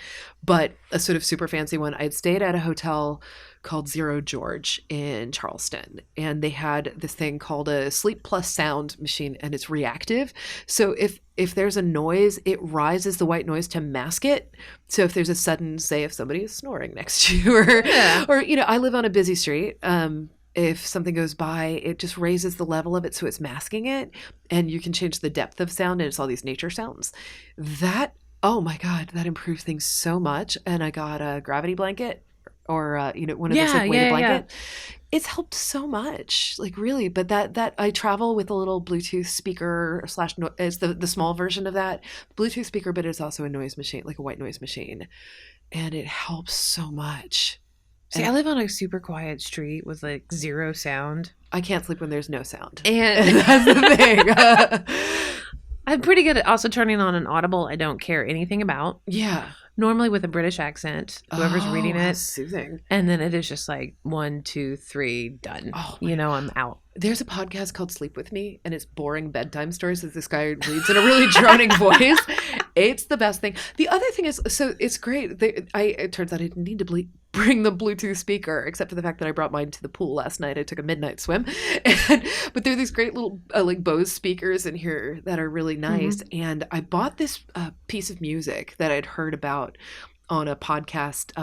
but a sort of super fancy one. I'd stayed at a hotel called Zero George in Charleston, and they had this thing called a sleep plus sound machine, and it's reactive. So if there's a noise, it rises the white noise to mask it. So if there's a sudden, say if somebody is snoring next to you or you know, I live on a busy street. If something goes by, it just raises the level of it so it's masking it, and you can change the depth of sound, and it's all these nature sounds. That, oh my God, that improves things so much. And I got a gravity blanket, or you know, one of those like weighted blanket. It's helped so much, like really. But that I travel with a little Bluetooth speaker / is the small version of that Bluetooth speaker, but it's also a noise machine, like a white noise machine, and it helps so much. See, I live on a super quiet street with like zero sound. I can't sleep when there's no sound, and that's the thing. I'm pretty good at also turning on an Audible I don't care anything about. Yeah. normally with a British accent, whoever's reading it. Soothing. And then it is just like 1, 2, 3, done. Oh, I'm out. There's a podcast called Sleep With Me, and it's boring bedtime stories that this guy reads in a really droning voice. It's the best thing. The other thing is, so it's great. It turns out I didn't need to bring the Bluetooth speaker, except for the fact that I brought mine to the pool last night. I took a midnight swim. But there are these great little like Bose speakers in here that are really nice. Mm-hmm. And I bought this piece of music that I'd heard about on a podcast,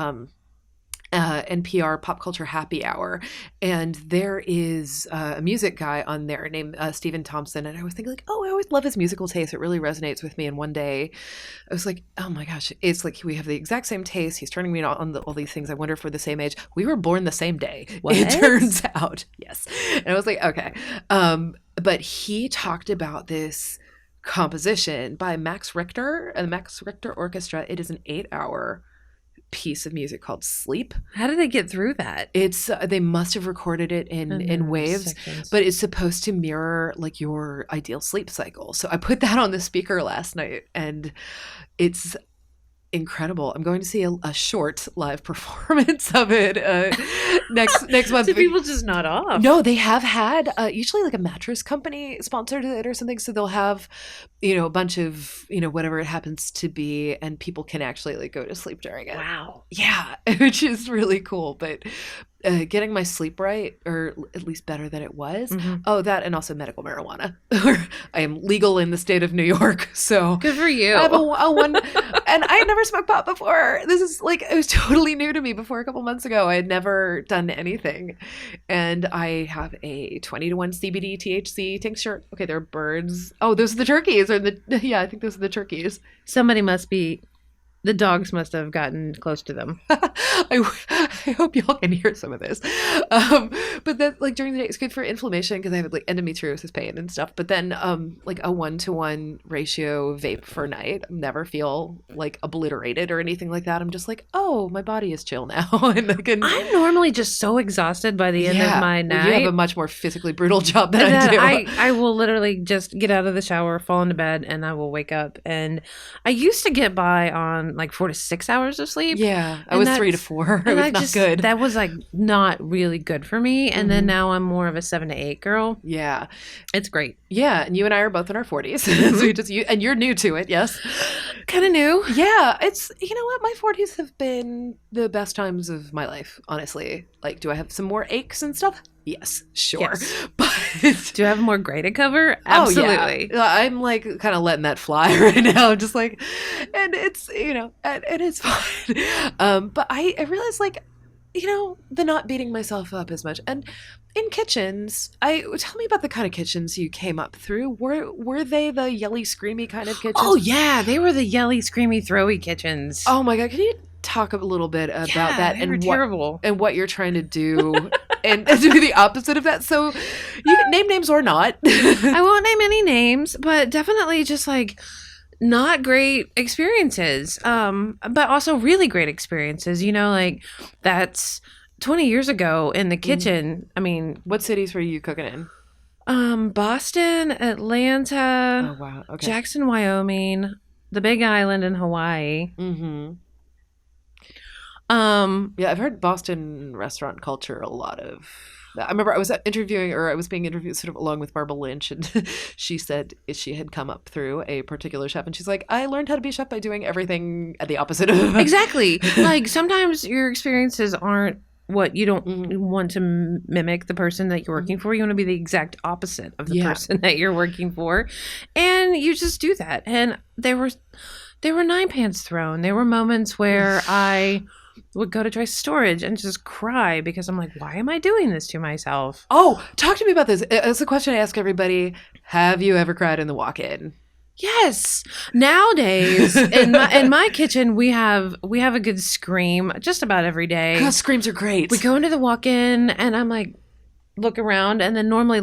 NPR Pop Culture Happy Hour, and there is a music guy on there named Stephen Thompson, and I was thinking like, oh, I always love his musical taste. It really resonates with me. And one day I was like, oh my gosh, it's like we have the exact same taste. He's turning me on all these things. I wonder if we're the same age. We were born the same day. What? It turns out, yes. And I was like, okay. But he talked about this composition by Max Richter and the Max Richter Orchestra. It is an 8-hour piece of music called Sleep. How did they get through that? It's they must have recorded it in waves, but it's supposed to mirror like your ideal sleep cycle. So I put that on the speaker last night, and it's incredible. I'm going to see a short live performance of it next month. Do people just nod off? No, they have had usually like a mattress company sponsored it or something. So they'll have, a bunch of, whatever it happens to be, and people can actually like go to sleep during it. Wow. Yeah, which is really cool. But getting my sleep right, or at least better than it was. Mm-hmm. Oh, that, and also medical marijuana. I am legal in the state of New York, so good for you. I have a one, and I had never smoked pot before. This is like, it was totally new to me before a couple months ago. I had never done anything, and I have a 20-1 CBD THC tincture. Okay, there are birds. Oh, those are the turkeys, I think those are the turkeys. The dogs must have gotten close to them. I hope y'all can hear some of this. But then, like, during the day, it's good for inflammation because I have like endometriosis pain and stuff. But then, like a 1-to-1 ratio vape for night, never feel like obliterated or anything like that. I'm just like, oh, my body is chill now. And I'm normally just so exhausted by the end of my night. You have a much more physically brutal job than I do. I will literally just get out of the shower, fall into bed, and I will wake up. And I used to get by on like 4 to 6 hours of sleep. Yeah, I was 3 to 4. It was not good. That was like not really good for me. And then now I'm more of a 7 to 8 girl. Yeah, it's great. Yeah, and you and I are both in our 40s, so and you're new to it. Yes, kind of new. Yeah, it's what, my 40s have been the best times of my life. Honestly, like, do I have some more aches and stuff? Yes, sure. Yes. But do you have more gray to cover? Absolutely. Oh, yeah. I'm like kind of letting that fly right now. Just like, and it's, and it's fine. But I realized like, the not beating myself up as much. And in kitchens, tell me about the kind of kitchens you came up through. Were they the yelly, screamy kind of kitchens? Oh yeah, they were the yelly, screamy, throwy kitchens. Oh my God. Can you talk a little bit about that and what you're trying to do and do the opposite of that? So you can name names or not. I won't name any names, but definitely just like not great experiences, but also really great experiences. Like that's 20 years ago in the kitchen. I mean, what cities were you cooking in? Boston, Atlanta, oh, wow. Okay. Jackson, Wyoming, the Big Island in Hawaii. Mm-hmm. Yeah, I've heard Boston restaurant culture a lot of. I remember I was being interviewed sort of along with Barbara Lynch, and she said she had come up through a particular chef, and she's like, I learned how to be a chef by doing everything at the opposite of. Exactly. Like sometimes your experiences aren't what you don't want to mimic the person that you're working for. You want to be the exact opposite of the person that you're working for, and you just do that. And there were 9 pans thrown. There were moments where I would go to dry storage and just cry because I'm like, why am I doing this to myself? Oh, talk to me about this. It's a question I ask everybody. Have you ever cried in the walk-in? Yes. Nowadays, in my kitchen, we have a good scream just about every day. God, screams are great. We go into the walk-in and I'm like, look around, and then normally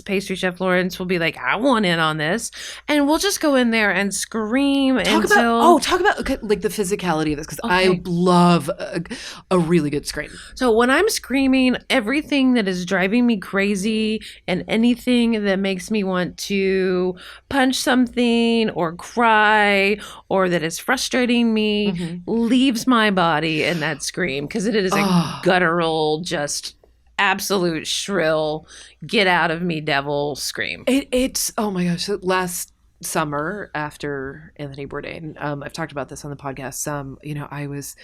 pastry chef Lawrence will be like, I want in on this, and we'll just go in there and scream talk about okay, like the physicality of this, because I love a really good scream. So when I'm screaming, everything that is driving me crazy and anything that makes me want to punch something or cry or that is frustrating me leaves my body in that scream, because it is a guttural, just absolute shrill, get out of me devil scream. It's oh my gosh. Last summer after Anthony Bourdain, I've talked about this on the podcast. I was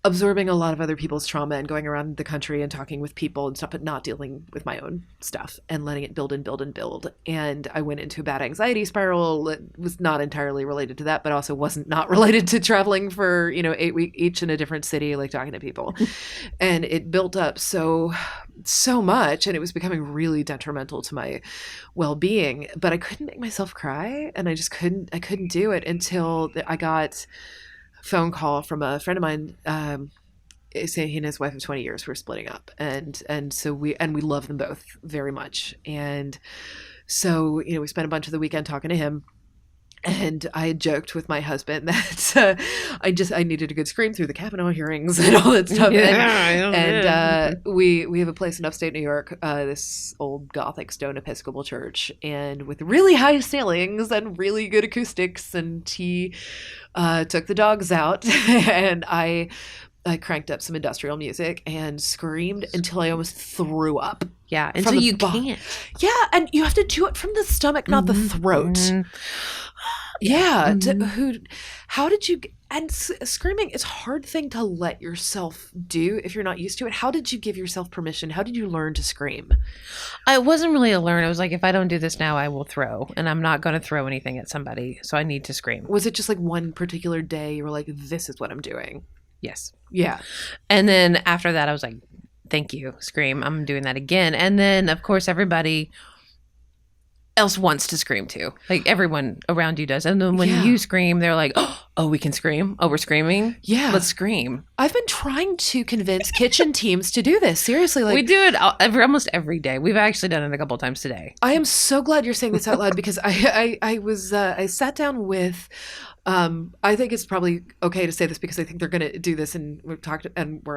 absorbing a lot of other people's trauma and going around the country and talking with people and stuff, but not dealing with my own stuff and letting it build and build and build. And I went into a bad anxiety spiral that was not entirely related to that, but also wasn't not related to traveling for, 8 weeks each in a different city, like talking to people. And it built up so much, and it was becoming really detrimental to my well-being, but I couldn't make myself cry, and I couldn't do it until I got phone call from a friend of mine saying he and his wife of 20 years were splitting up, and so we love them both very much, and so we spent a bunch of the weekend talking to him, and I had joked with my husband that I needed a good scream through the Kavanaugh hearings and all that stuff. And we have a place in upstate New York, this old Gothic stone Episcopal church, and with really high ceilings and really good acoustics. And he took the dogs out, and I cranked up some industrial music and screamed until I almost threw up. Yeah, until you can't. Yeah, and you have to do it from the stomach, not the throat. Yeah. How did you, and screaming is a hard thing to let yourself do if you're not used to it. How did you give yourself permission? How did you learn to scream? It wasn't really a learn. It was like, if I don't do this now, I will throw, and I'm not going to throw anything at somebody. So I need to scream. Was it just like one particular day you were like, this is what I'm doing? Yes. Yeah. And then after that, I was like, thank you, scream. I'm doing that again. And then, of course, everybody else wants to scream too. Like, everyone around you does. And then when you scream, they're like, oh, we can scream? Oh, we're screaming? Yeah. Let's scream. I've been trying to convince kitchen teams to do this. Seriously. We do it almost every day. We've actually done it a couple of times today. I am so glad you're saying this out loud, because I sat down with, I think it's probably okay to say this because I think they're going to do this, and we're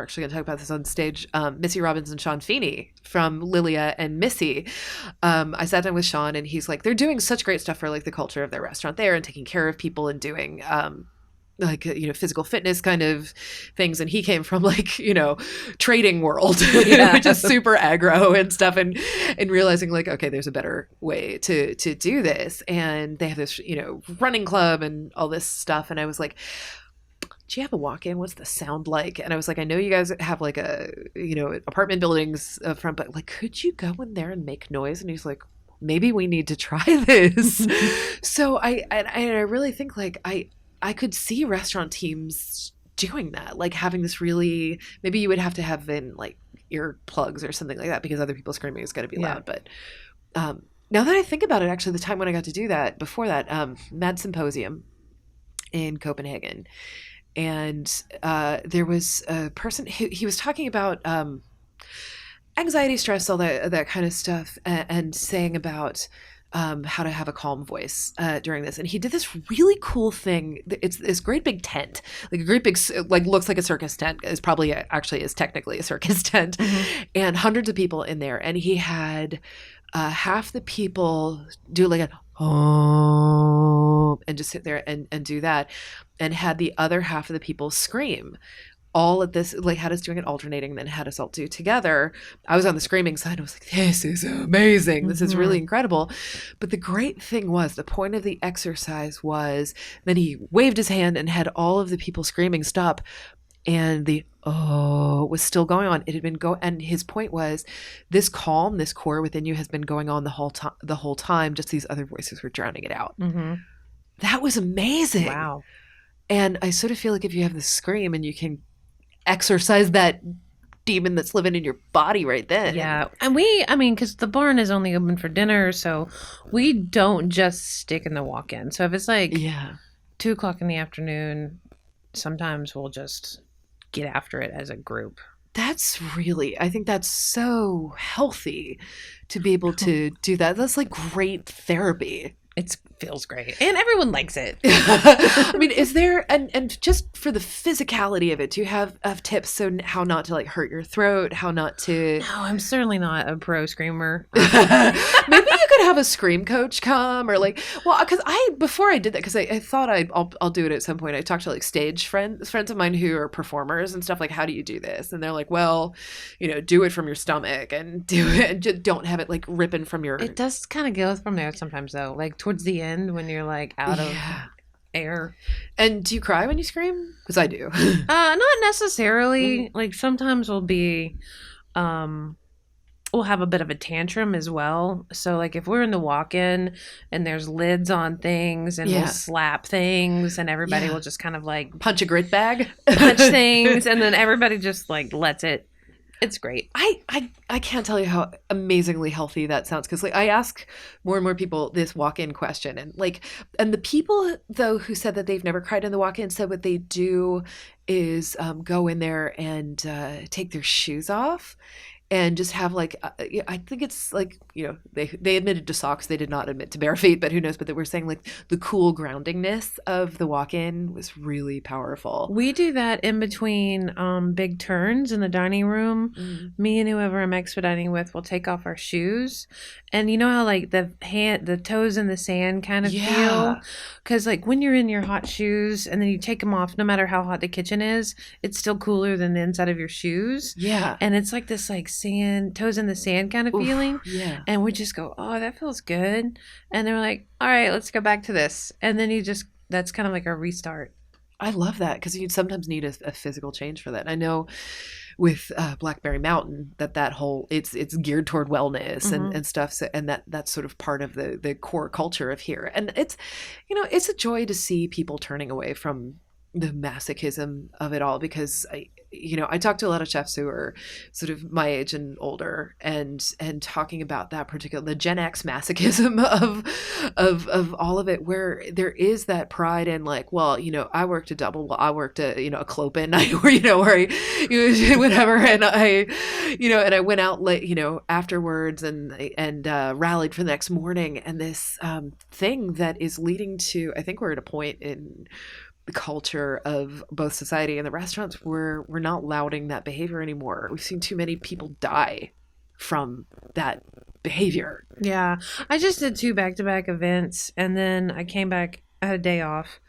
actually going to talk about this on stage. Missy Robbins and Sean Feeney from Lilia and Missy. I sat down with Sean, and he's like, they're doing such great stuff for like the culture of their restaurant there and taking care of people and doing, physical fitness kind of things. And he came from trading world, which is super aggro and stuff, and realizing like, okay, there's a better way to do this. And they have this, running club and all this stuff. And I was like, do you have a walk-in? What's the sound like? And I was like, I know you guys have like apartment buildings up front, but like, could you go in there and make noise? And he's like, maybe we need to try this. So I really think like, I could see restaurant teams doing that, like having this really, maybe you would have to have in like earplugs or something like that, because other people screaming is going to be loud. But now that I think about it, actually the time when I got to do that, before that, Mad Symposium in Copenhagen, and there was a person who he was talking about anxiety, stress, all that kind of stuff, and saying about how to have a calm voice during this. And he did this really cool thing. It's this great big tent, like a great big, like looks like a circus tent. Is probably actually is technically a circus tent, and hundreds of people in there. And he had half the people do like a and just sit there and do that, and had the other half of the people scream. All at this, like had us doing it alternating, then had us all do together. I was on the screaming side. I was like, this is amazing. This is really incredible. But the great thing was, the point of the exercise was, then he waved his hand and had all of the people screaming stop. And the was still going on. It had been and his point was, this calm, this core within you has been going on the whole time. Just these other voices were drowning it out. That was amazing. Wow. And I sort of feel like if you have the scream and you can exercise that demon that's living in your body right then. Yeah. And because the barn is only open for dinner, so we don't just stick in the walk-in. So if it's like 2:00 in the afternoon, sometimes we'll just get after it as a group. I think that's so healthy to be able to do that. That's like great therapy. It feels great. And everyone likes it. I mean, is there, and just for the physicality of it, do you have tips so how not to like hurt your throat, how not to... No, I'm certainly not a pro screamer. Maybe you could have a scream coach come, or like, well, because before I did that, because I thought I'll do it at some point. I talked to like stage friends of mine who are performers and stuff, like, how do you do this? And they're like, well, do it from your stomach and do it, and just don't have it like ripping from your... It does kind of go from there sometimes though, like towards the end when you're like out of air. And do you cry when you scream? Because I do. Not necessarily. Like sometimes we'll have a bit of a tantrum as well. So like if we're in the walk-in and there's lids on things and we'll slap things and everybody will just kind of like punch a grit bag, punch things, and then everybody just like lets it. It's great. I can't tell you how amazingly healthy that sounds, because like I ask more and more people this walk-in question, and the people though who said that they've never cried in the walk-in said what they do is go in there and take their shoes off and just have like I think it's like they admitted to socks, they did not admit to bare feet, but who knows, but they were saying like the cool groundingness of the walk-in was really powerful. We do that in between big turns in the dining room. Me and whoever I'm expediting with will take off our shoes, and you know how like the toes in the sand kind of feel, because like when you're in your hot shoes and then you take them off, no matter how hot the kitchen is, it's still cooler than the inside of your shoes. And it's like this like sand, toes in the sand kind of feeling. And we just go, oh, that feels good. And they're like, all right, let's go back to this. And then that's kind of like a restart. I love that, because you'd sometimes need a physical change for that. And I know with Blackberry Mountain that whole it's geared toward wellness and stuff. So, and that's sort of part of the core culture of here. And it's it's a joy to see people turning away from the masochism of it all, because I talk to a lot of chefs who are sort of my age and older, and talking about that the Gen X masochism of all of it, where there is that pride in like, well, I worked a double, well, I worked a Clopen, whatever, and I went out late, afterwards and rallied for the next morning, and this thing that is leading to, I think we're at a point in the culture of both society and the restaurants where we're not lauding that behavior anymore. We've seen too many people die from that behavior. Yeah. I just did 2 back-to-back events, and then I came back, I had a day off,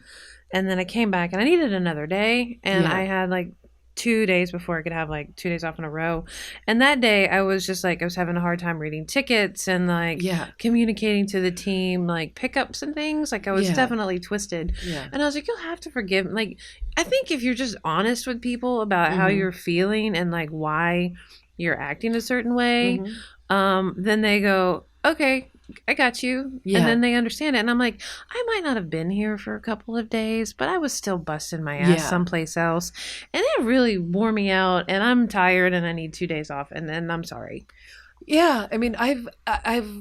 and then I came back and I needed another day, and I had like 2 days before I could have like 2 days off in a row. And that day I was just like, I was having a hard time reading tickets and like communicating to the team, like pickups and things. Like I was definitely twisted. And I was like, you'll have to forgive me. Like, I think if you're just honest with people about how you're feeling and like why you're acting a certain way, then they go, okay, I got you. And then they understand it. And I'm like, I might not have been here for a couple of days, but I was still busting my ass someplace else. And it really wore me out, and I'm tired and I need 2 days off, and then I'm sorry. Yeah, I mean, I've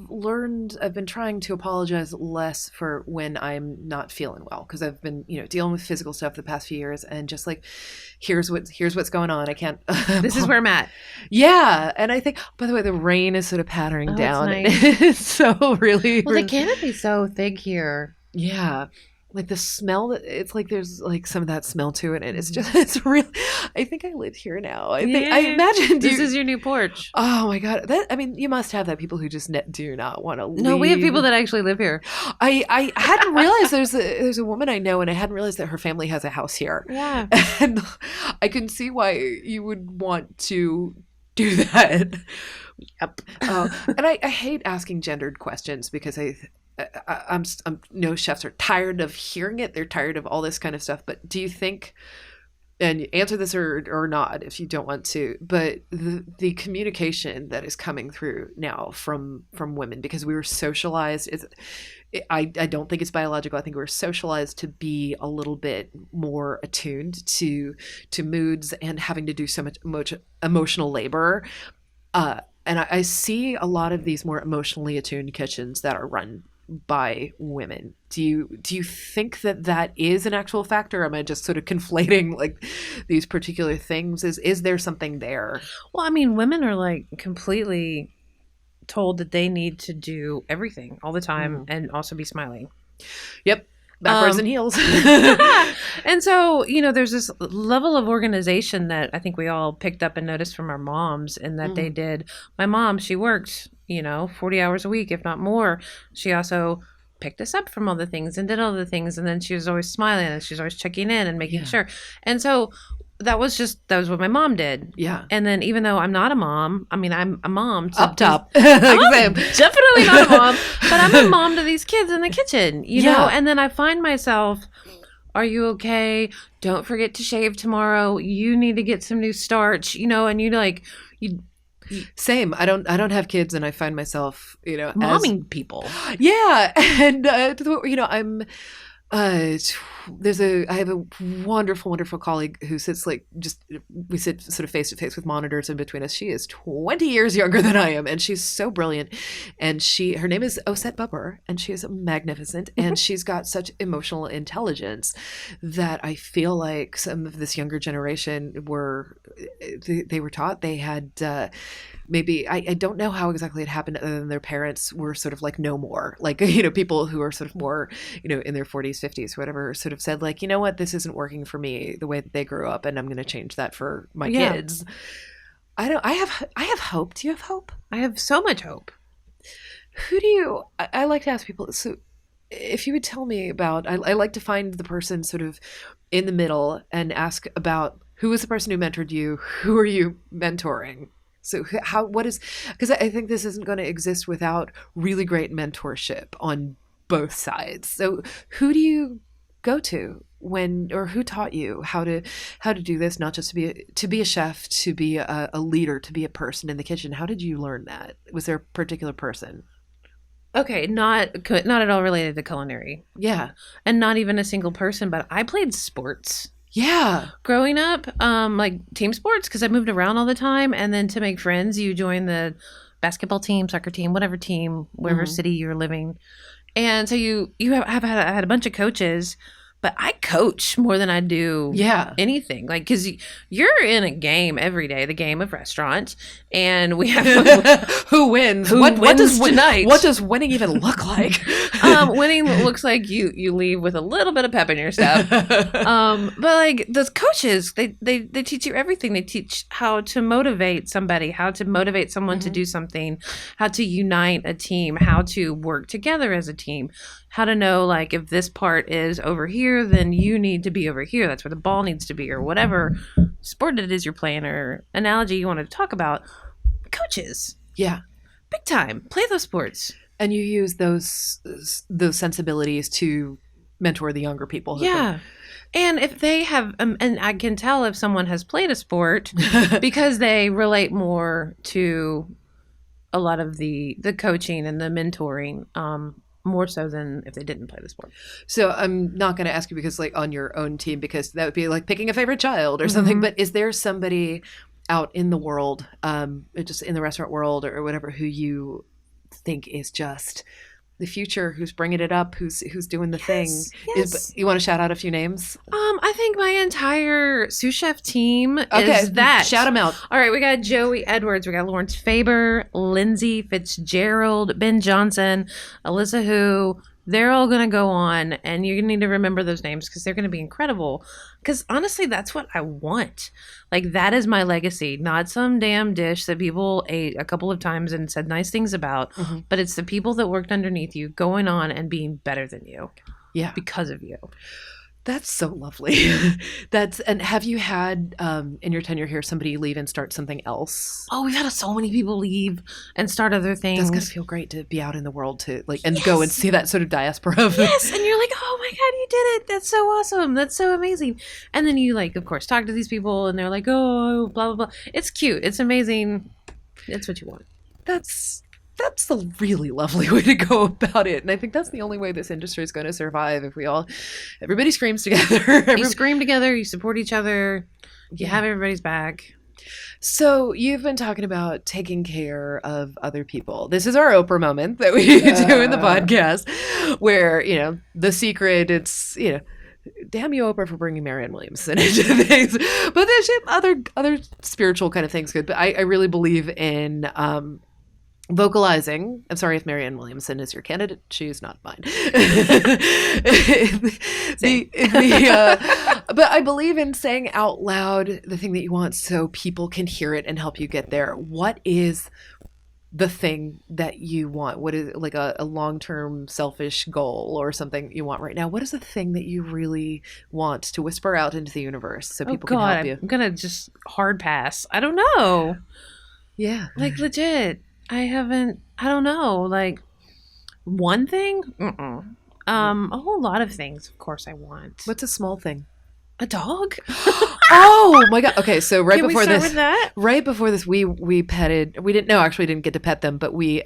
learned, I've been trying to apologize less for when I'm not feeling well, because I've been, dealing with physical stuff the past few years, and just like, here's what's going on. I can't. This is where I'm at. Yeah, and I think, by the way, the rain is sort of pattering down. Nice. It's so really. Well, the canopy's so thick here. Yeah. Like the smell, it's like there's like some of that smell to it, and it's really, I think I live here now. I imagine this is your new porch. Oh my God. You must have that, people who just do not want to leave. No, we have people that actually live here. I hadn't realized there's a woman I know, and I hadn't realized that her family has a house here. Yeah. And I can see why you would want to do that. Yep. And I hate asking gendered questions, because I'm no chefs are tired of hearing it. They're tired of all this kind of stuff. But do you think, and answer this or not if you don't want to, but the communication that is coming through now from women, because we were socialized, I don't think it's biological. I think we're socialized to be a little bit more attuned to moods and having to do so much emotional labor. And I see a lot of these more emotionally attuned kitchens that are run by women. Do you think that is an actual factor? Or am I just sort of conflating like these particular things? Is there something there? Well, I mean, women are like completely told that they need to do everything all the time and also be smiling. Yep. Backwards and heels. And so, there's this level of organization that I think we all picked up and noticed from our moms, and that they did. My mom, she worked, 40 hours a week, if not more. She also picked us up from all the things and did all the things. And then she was always smiling, and she was always checking in and making sure. And so that was what my mom did. Yeah. And then even though I'm not a mom, I mean, I'm a mom. Up top. I'm definitely not a mom, but I'm a mom to these kids in the kitchen, you know? And then I find myself, are you okay? Don't forget to shave tomorrow. You need to get some new starch, and Same. I don't have kids, and I find myself, momming people. Yeah. And, I'm, I have a wonderful, wonderful colleague who sits we sit sort of face to face with monitors in between us. She is 20 years younger than I am, and she's so brilliant. And her name is Osette Bubber, and she is magnificent. And she's got such emotional intelligence that I feel like some of this younger generation they were taught. They had, maybe, I don't know how exactly it happened, other than their parents were sort of like no more, like, people who are sort of more, in their 40s, 50s, whatever, sort of said like, you know what, this isn't working for me the way that they grew up, and I'm going to change that for my kids. I have hope. Do you have hope? I have so much hope. I like to ask people, so if you would tell me about, I like to find the person sort of in the middle and ask about who was the person who mentored you? Who are you mentoring? So because I think this isn't going to exist without really great mentorship on both sides. So who do you go to or who taught you how to do this? Not just to be a chef, to be a leader, to be a person in the kitchen. How did you learn that? Was there a particular person? Okay, not at all related to culinary. Yeah, and not even a single person. But I played sports. Yeah. Growing up, like team sports, because I moved around all the time. And then to make friends, you join the basketball team, soccer team, whatever city you're living. And so you have had a bunch of coaches, but I coach more than I do anything. Like, because you're in a game every day, the game of restaurant, and we have who wins? What does tonight? What does winning even look like? Winning looks like you leave with a little bit of pep in your step. But like those coaches, they teach you everything. They teach how to motivate somebody, how to motivate someone to do something, how to unite a team, how to work together as a team, how to know like if this part is over here, then you need to be over here. That's where the ball needs to be, or whatever sport it is you're playing, or analogy you want to talk about. Coaches. Yeah. Big time. Play those sports. And you use those sensibilities to mentor the younger people. Yeah. And if they have, and I can tell if someone has played a sport because they relate more to a lot of the coaching and the mentoring, more so than if they didn't play the sport. So I'm not going to ask you because like on your own team, because that would be like picking a favorite child or something. But is there somebody out in the world, just in the restaurant world or whatever, who you think is just the future, who's bringing it up, who's doing the thing? Yes. You want to shout out a few names? I think my entire sous chef team is that. Shout them out. All right, we got Joey Edwards, we got Lawrence Faber, Lindsay Fitzgerald, Ben Johnson, Alyssa Hu. They're all going to go on, and you need to remember those names because they're going to be incredible. Because honestly, that's what I want. Like, that is my legacy, not some damn dish that people ate a couple of times and said nice things about, but it's the people that worked underneath you going on and being better than you. Yeah. Because of you. That's so lovely. And have you had in your tenure here somebody leave and start something else? Oh, we've had so many people leave and start other things. That's gonna feel great to be out in the world and go and see that sort of diaspora of Yes, and you're like, oh my God, you did it. That's so awesome. That's so amazing. And then you of course, talk to these people and they're like, oh, blah, blah, blah. It's cute. It's amazing. It's what you want. That's a really lovely way to go about it. And I think that's the only way this industry is going to survive if everybody screams together. You scream together, you support each other, you have everybody's back. So you've been talking about taking care of other people. This is our Oprah moment that we do in the podcast where, the secret, it's, damn you, Oprah, for bringing Marianne Williamson into things. But there's other spiritual kind of things good. But I really believe in vocalizing. I'm sorry if Marianne Williamson is your candidate. She is not mine. But I believe in saying out loud the thing that you want so people can hear it and help you get there. What is the thing that you want? What is like a long-term selfish goal or something you want right now? What is the thing that you really want to whisper out into the universe so people can help you? I'm going to just hard pass. I don't know. Yeah. Like legit. I don't know. Like one thing? A whole lot of things, of course I want. What's a small thing? A dog? Oh my God. Okay. So Can we start with that? Right before this, we petted, we didn't get to pet them, but we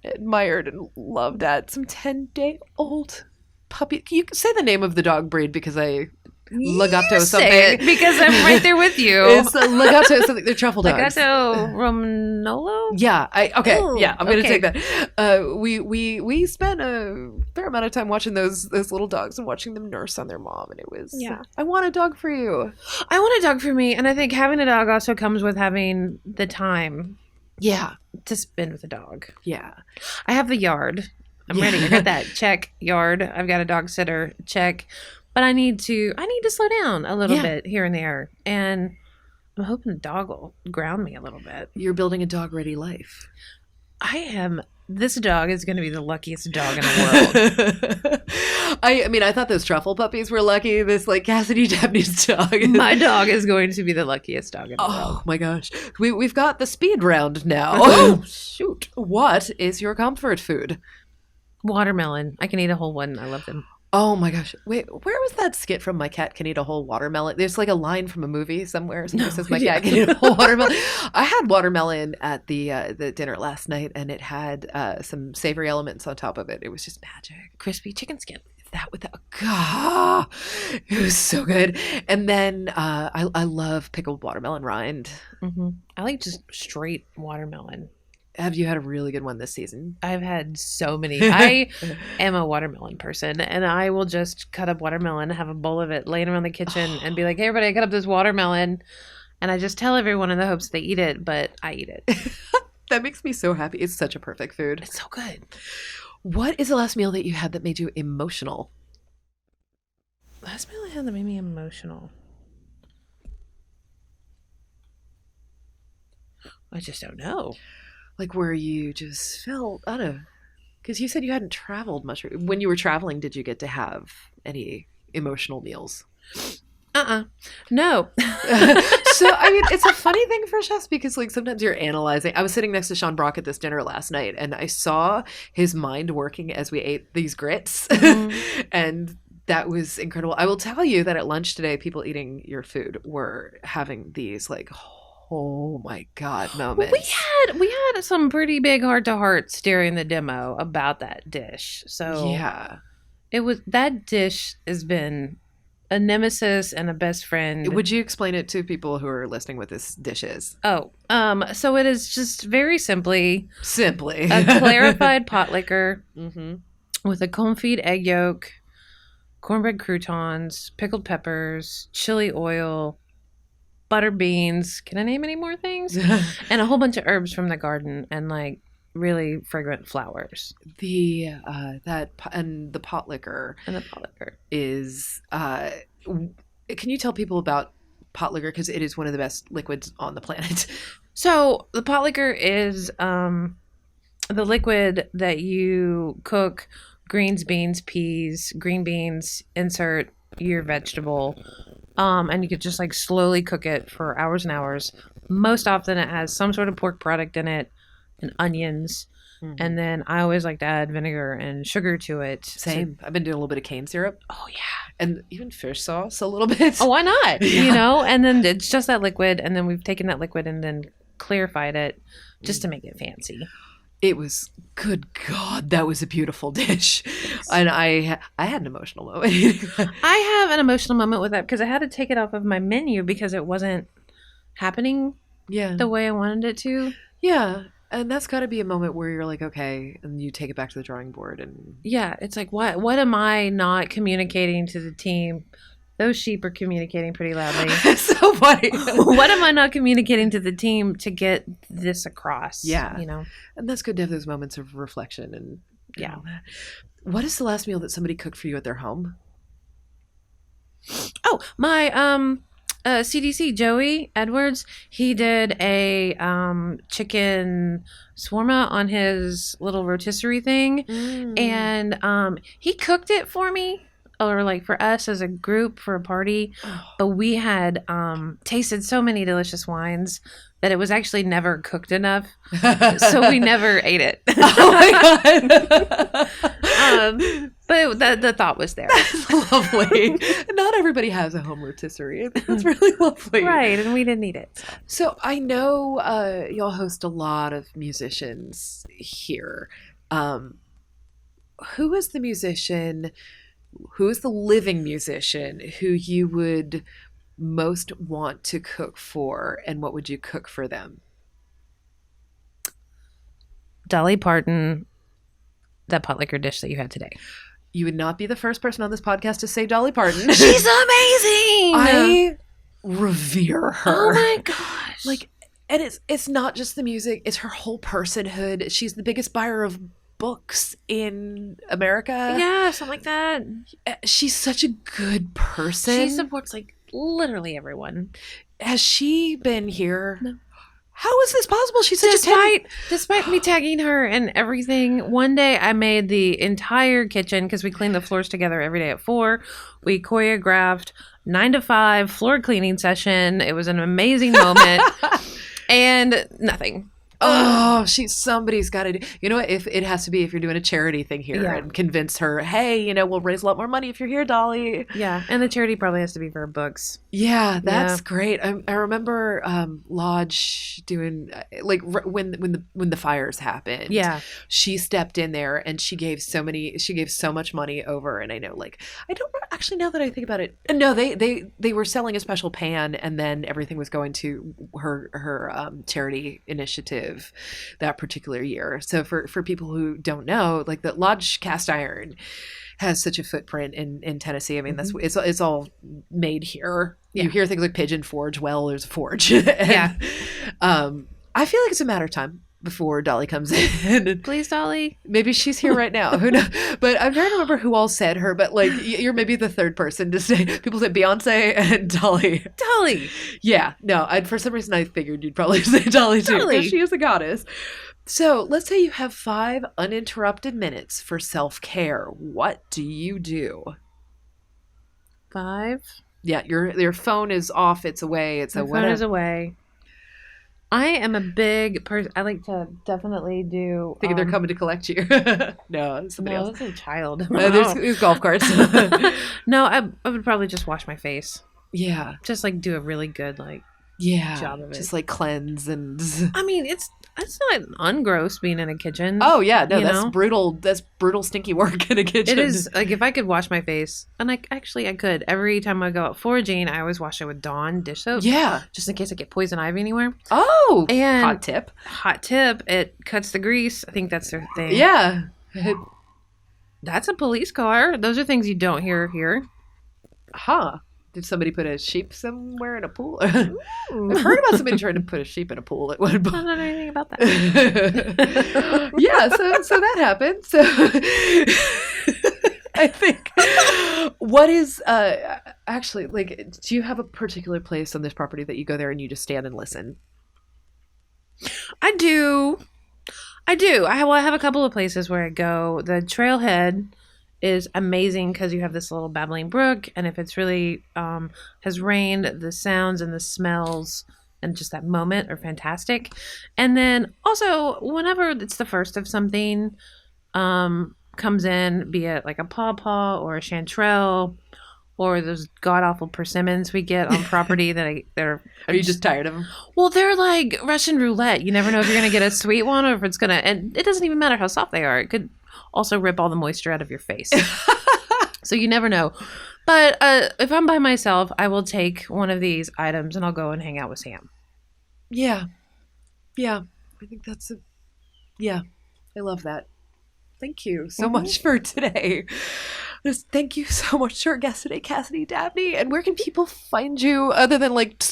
admired and loved at some 10-day-old puppy. You can say the name of the dog breed because Legato something. Say it, because I'm right there with you. It's Legato something. They're truffle dogs. Legato Romanolo? Yeah. I'm going to take that. We spent a fair amount of time watching those little dogs and watching them nurse on their mom, and it was. Yeah. I want a dog for you. I want a dog for me, and I think having a dog also comes with having the time. Yeah. To spend with a dog. Yeah. I have the yard. I'm ready. I got that. Check. Yard. I've got a dog sitter. Check. But I need to slow down a little bit here and there. And I'm hoping the dog will ground me a little bit. You're building a dog-ready life. I am. This dog is going to be the luckiest dog in the world. I thought those truffle puppies were lucky. This Cassidee Dabney's dog. My dog is going to be the luckiest dog in the world. Oh my gosh. We've got the speed round now. Oh, shoot. What is your comfort food? Watermelon. I can eat a whole one. I love them. Oh my gosh. Wait, where was that skit from My Cat Can Eat a Whole Watermelon? There's a line from a movie somewhere. Somebody says My cat can eat a whole watermelon. I had watermelon at the dinner last night, and it had some savory elements on top of it. It was just magic. Crispy chicken skin. God, it was so good. And then I love pickled watermelon rind. Mm-hmm. I like just straight watermelon. Have you had a really good one this season? I've had so many. I am a watermelon person, and I will just cut up watermelon, have a bowl of it laying around the kitchen, and be like, hey, everybody, I cut up this watermelon. And I just tell everyone in the hopes they eat it, but I eat it. That makes me so happy. It's such a perfect food. It's so good. What is the last meal that you had that made you emotional? Last meal I had that made me emotional. I just don't know. Where you just felt, I don't know, because you said you hadn't traveled much. When you were traveling, did you get to have any emotional meals? No. So, it's a funny thing for chefs because, sometimes you're analyzing. I was sitting next to Sean Brock at this dinner last night, and I saw his mind working as we ate these grits. Mm-hmm. And that was incredible. I will tell you that at lunch today, people eating your food were having these, oh my God moments. We had some pretty big heart-to-hearts during the demo about that dish. So yeah, that dish has been a nemesis and a best friend. Would you explain it to people who are listening what this dish is? Oh, so it is just very simply a clarified pot liquor mm-hmm. with a confit egg yolk, cornbread croutons, pickled peppers, chili oil, butter beans. Can I name any more things? And a whole bunch of herbs from the garden and really fragrant flowers. The pot liquor. And the pot liquor is. Can you tell people about pot liquor, because it is one of the best liquids on the planet? So the pot liquor is the liquid that you cook greens, beans, peas, green beans. Insert your vegetable. And you could just slowly cook it for hours and hours. Most often it has some sort of pork product in it and onions. Mm-hmm. And then I always like to add vinegar and sugar to it. Same. I've been doing a little bit of cane syrup. Oh, yeah. And even fish sauce a little bit. Oh, why not? Yeah. And then it's just that liquid. And then we've taken that liquid and then clarified it just to make it fancy. It was, good God, that was a beautiful dish. Yes. And I had an emotional moment. I have an emotional moment with that because I had to take it off of my menu because it wasn't happening the way I wanted it to. Yeah. And that's got to be a moment where you're like, okay, and you take it back to the drawing board. And yeah, it's like, what am I not communicating to the team? Those sheep are communicating pretty loudly. So funny. What am I not communicating to the team to get this across? Yeah. You know? And that's good to have those moments of reflection and Yeah. all that. What is the last meal that somebody cooked for you at their home? Oh, my CDC, Joey Edwards, he did a chicken shawarma on his little rotisserie thing. And he cooked it for me, or like for us as a group for a party. But we had tasted so many delicious wines that it was actually never cooked enough. So we never ate it. Oh my God. But the thought was there. That's lovely. Not everybody has a home rotisserie. That's really lovely. Right, and we didn't eat it. So I know y'all host a lot of musicians here. Who is the musician, who is the living musician who you would most want to cook for, and what would you cook for them? Dolly Parton, that pot liquor dish that you had today. You would not be the first person on this podcast to say Dolly Parton. She's amazing. I revere her. Oh my gosh. Like, and it's not just the music, it's her whole personhood. She's the biggest buyer of books in America. Yeah, something like that. She's such a good person. She supports like literally everyone. Has she been here? No. How is this possible? She's such Despite me tagging her and everything, one day I made the entire kitchen because we cleaned the floors together every day at 4. We choreographed 9 to 5 floor cleaning session. It was an amazing moment. And nothing. Oh, somebody's got to do. You know what? If it has to be, if you're doing a charity thing here, and convince her, hey, we'll raise a lot more money if you're here, Dolly. Yeah, and the charity probably has to be for her books. Yeah, that's great. I remember Lodge doing when the fires happened. Yeah, she stepped in there and she gave so much money over. And I know, I don't actually, now that I think about it, no, they were selling a special pan, and then everything was going to her charity initiative that particular year. So for people who don't know, the Lodge cast iron has such a footprint in Tennessee. I mean, that's it's all made here. Yeah. You hear things like Pigeon Forge. Well, there's a forge. And, I feel like it's a matter of time before Dolly comes in. Please, Dolly. Maybe she's here right now. Who knows? But I'm trying to remember who all said her. But you're maybe the third person to say. People said Beyonce and Dolly. Dolly. Yeah. No. For some reason I figured you'd probably say Dolly too. Because she is a goddess. So let's say you have 5 uninterrupted minutes for self-care. What do you do? 5. Yeah. Your phone is off. It's away. It's phone is away. I am a big person. I like to definitely do. Thinking they're coming to collect you. No, somebody else. That's a child. There's golf carts. No, I would probably just wash my face. Yeah. Just do a really good job of it. Just cleanse and. I mean, it's not ungross being in a kitchen. Oh yeah, no, that's brutal. That's brutal, stinky work in a kitchen. It is. If I could wash my face, and I could. Every time I go out foraging, I always wash it with Dawn dish soap. Yeah, just in case I get poison ivy anywhere. Oh, and hot tip. It cuts the grease. I think that's their thing. Yeah, that's a police car. Those are things you don't hear here. Huh. Did somebody put a sheep somewhere in a pool? I've heard about somebody trying to put a sheep in a pool at one point. I don't know anything about that. Yeah, so that happened. So I think what is actually do you have a particular place on this property that you go there and you just stand and listen? I do. I have a couple of places where I go. The trailhead is amazing because you have this little babbling brook, and if it's really has rained, the sounds and the smells and just that moment are fantastic. And then also whenever it's the first of something comes in, be it a pawpaw or a chanterelle or those god awful persimmons we get on property are you just tired of them? Well, they're like Russian roulette. You never know if you're gonna get a sweet one or if it's gonna, and it doesn't even matter how soft they are. It could also rip all the moisture out of your face. So you never know. But if I'm by myself, I will take one of these items and I'll go and hang out with Sam. Yeah. Yeah. I think yeah. I love that. Thank you so much for today. Just thank you so much to our guest today, Cassidee Dabney. And where can people find you other than like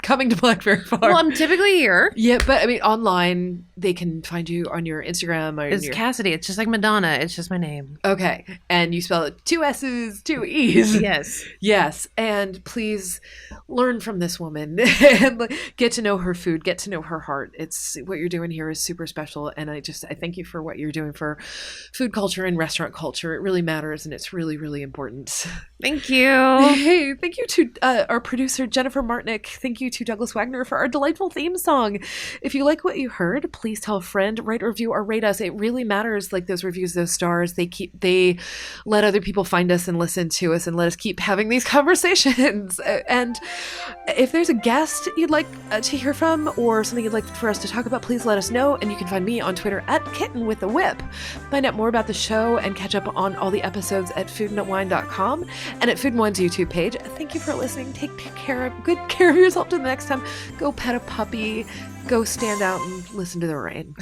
coming to Blackberry Farm? Well, I'm typically here. Yeah, but I mean, online, they can find you on your Instagram. Or It's Cassidee. It's just like Madonna. It's just my name. Okay. And you spell it 2 S's, 2 E's. Yes. Yes. And please learn from this woman and get to know her food, get to know her heart. It's what you're doing here is super special. And I thank you for what you're doing for food culture and restaurant culture. It really matters and it's really, really important. Thank you. Hey, thank you to our producer, Jennifer Martnick. Thank you to Douglas Wagner for our delightful theme song. If you like what you heard, please tell a friend, write a review or rate us. It really matters, like those reviews, those stars. They let other people find us and listen to us and let us keep having these conversations. And if there's a guest you'd like to hear from or something you'd like for us to talk about, please let us know. And you can find me on Twitter at kittenwithawhip. Find out more about the show and catch up on all the episodes at foodandwine.com and at Food and Wine's YouTube page. Thank you for listening. Take good care of yourself till the next time. Go pet a puppy. Go stand out and listen to the rain.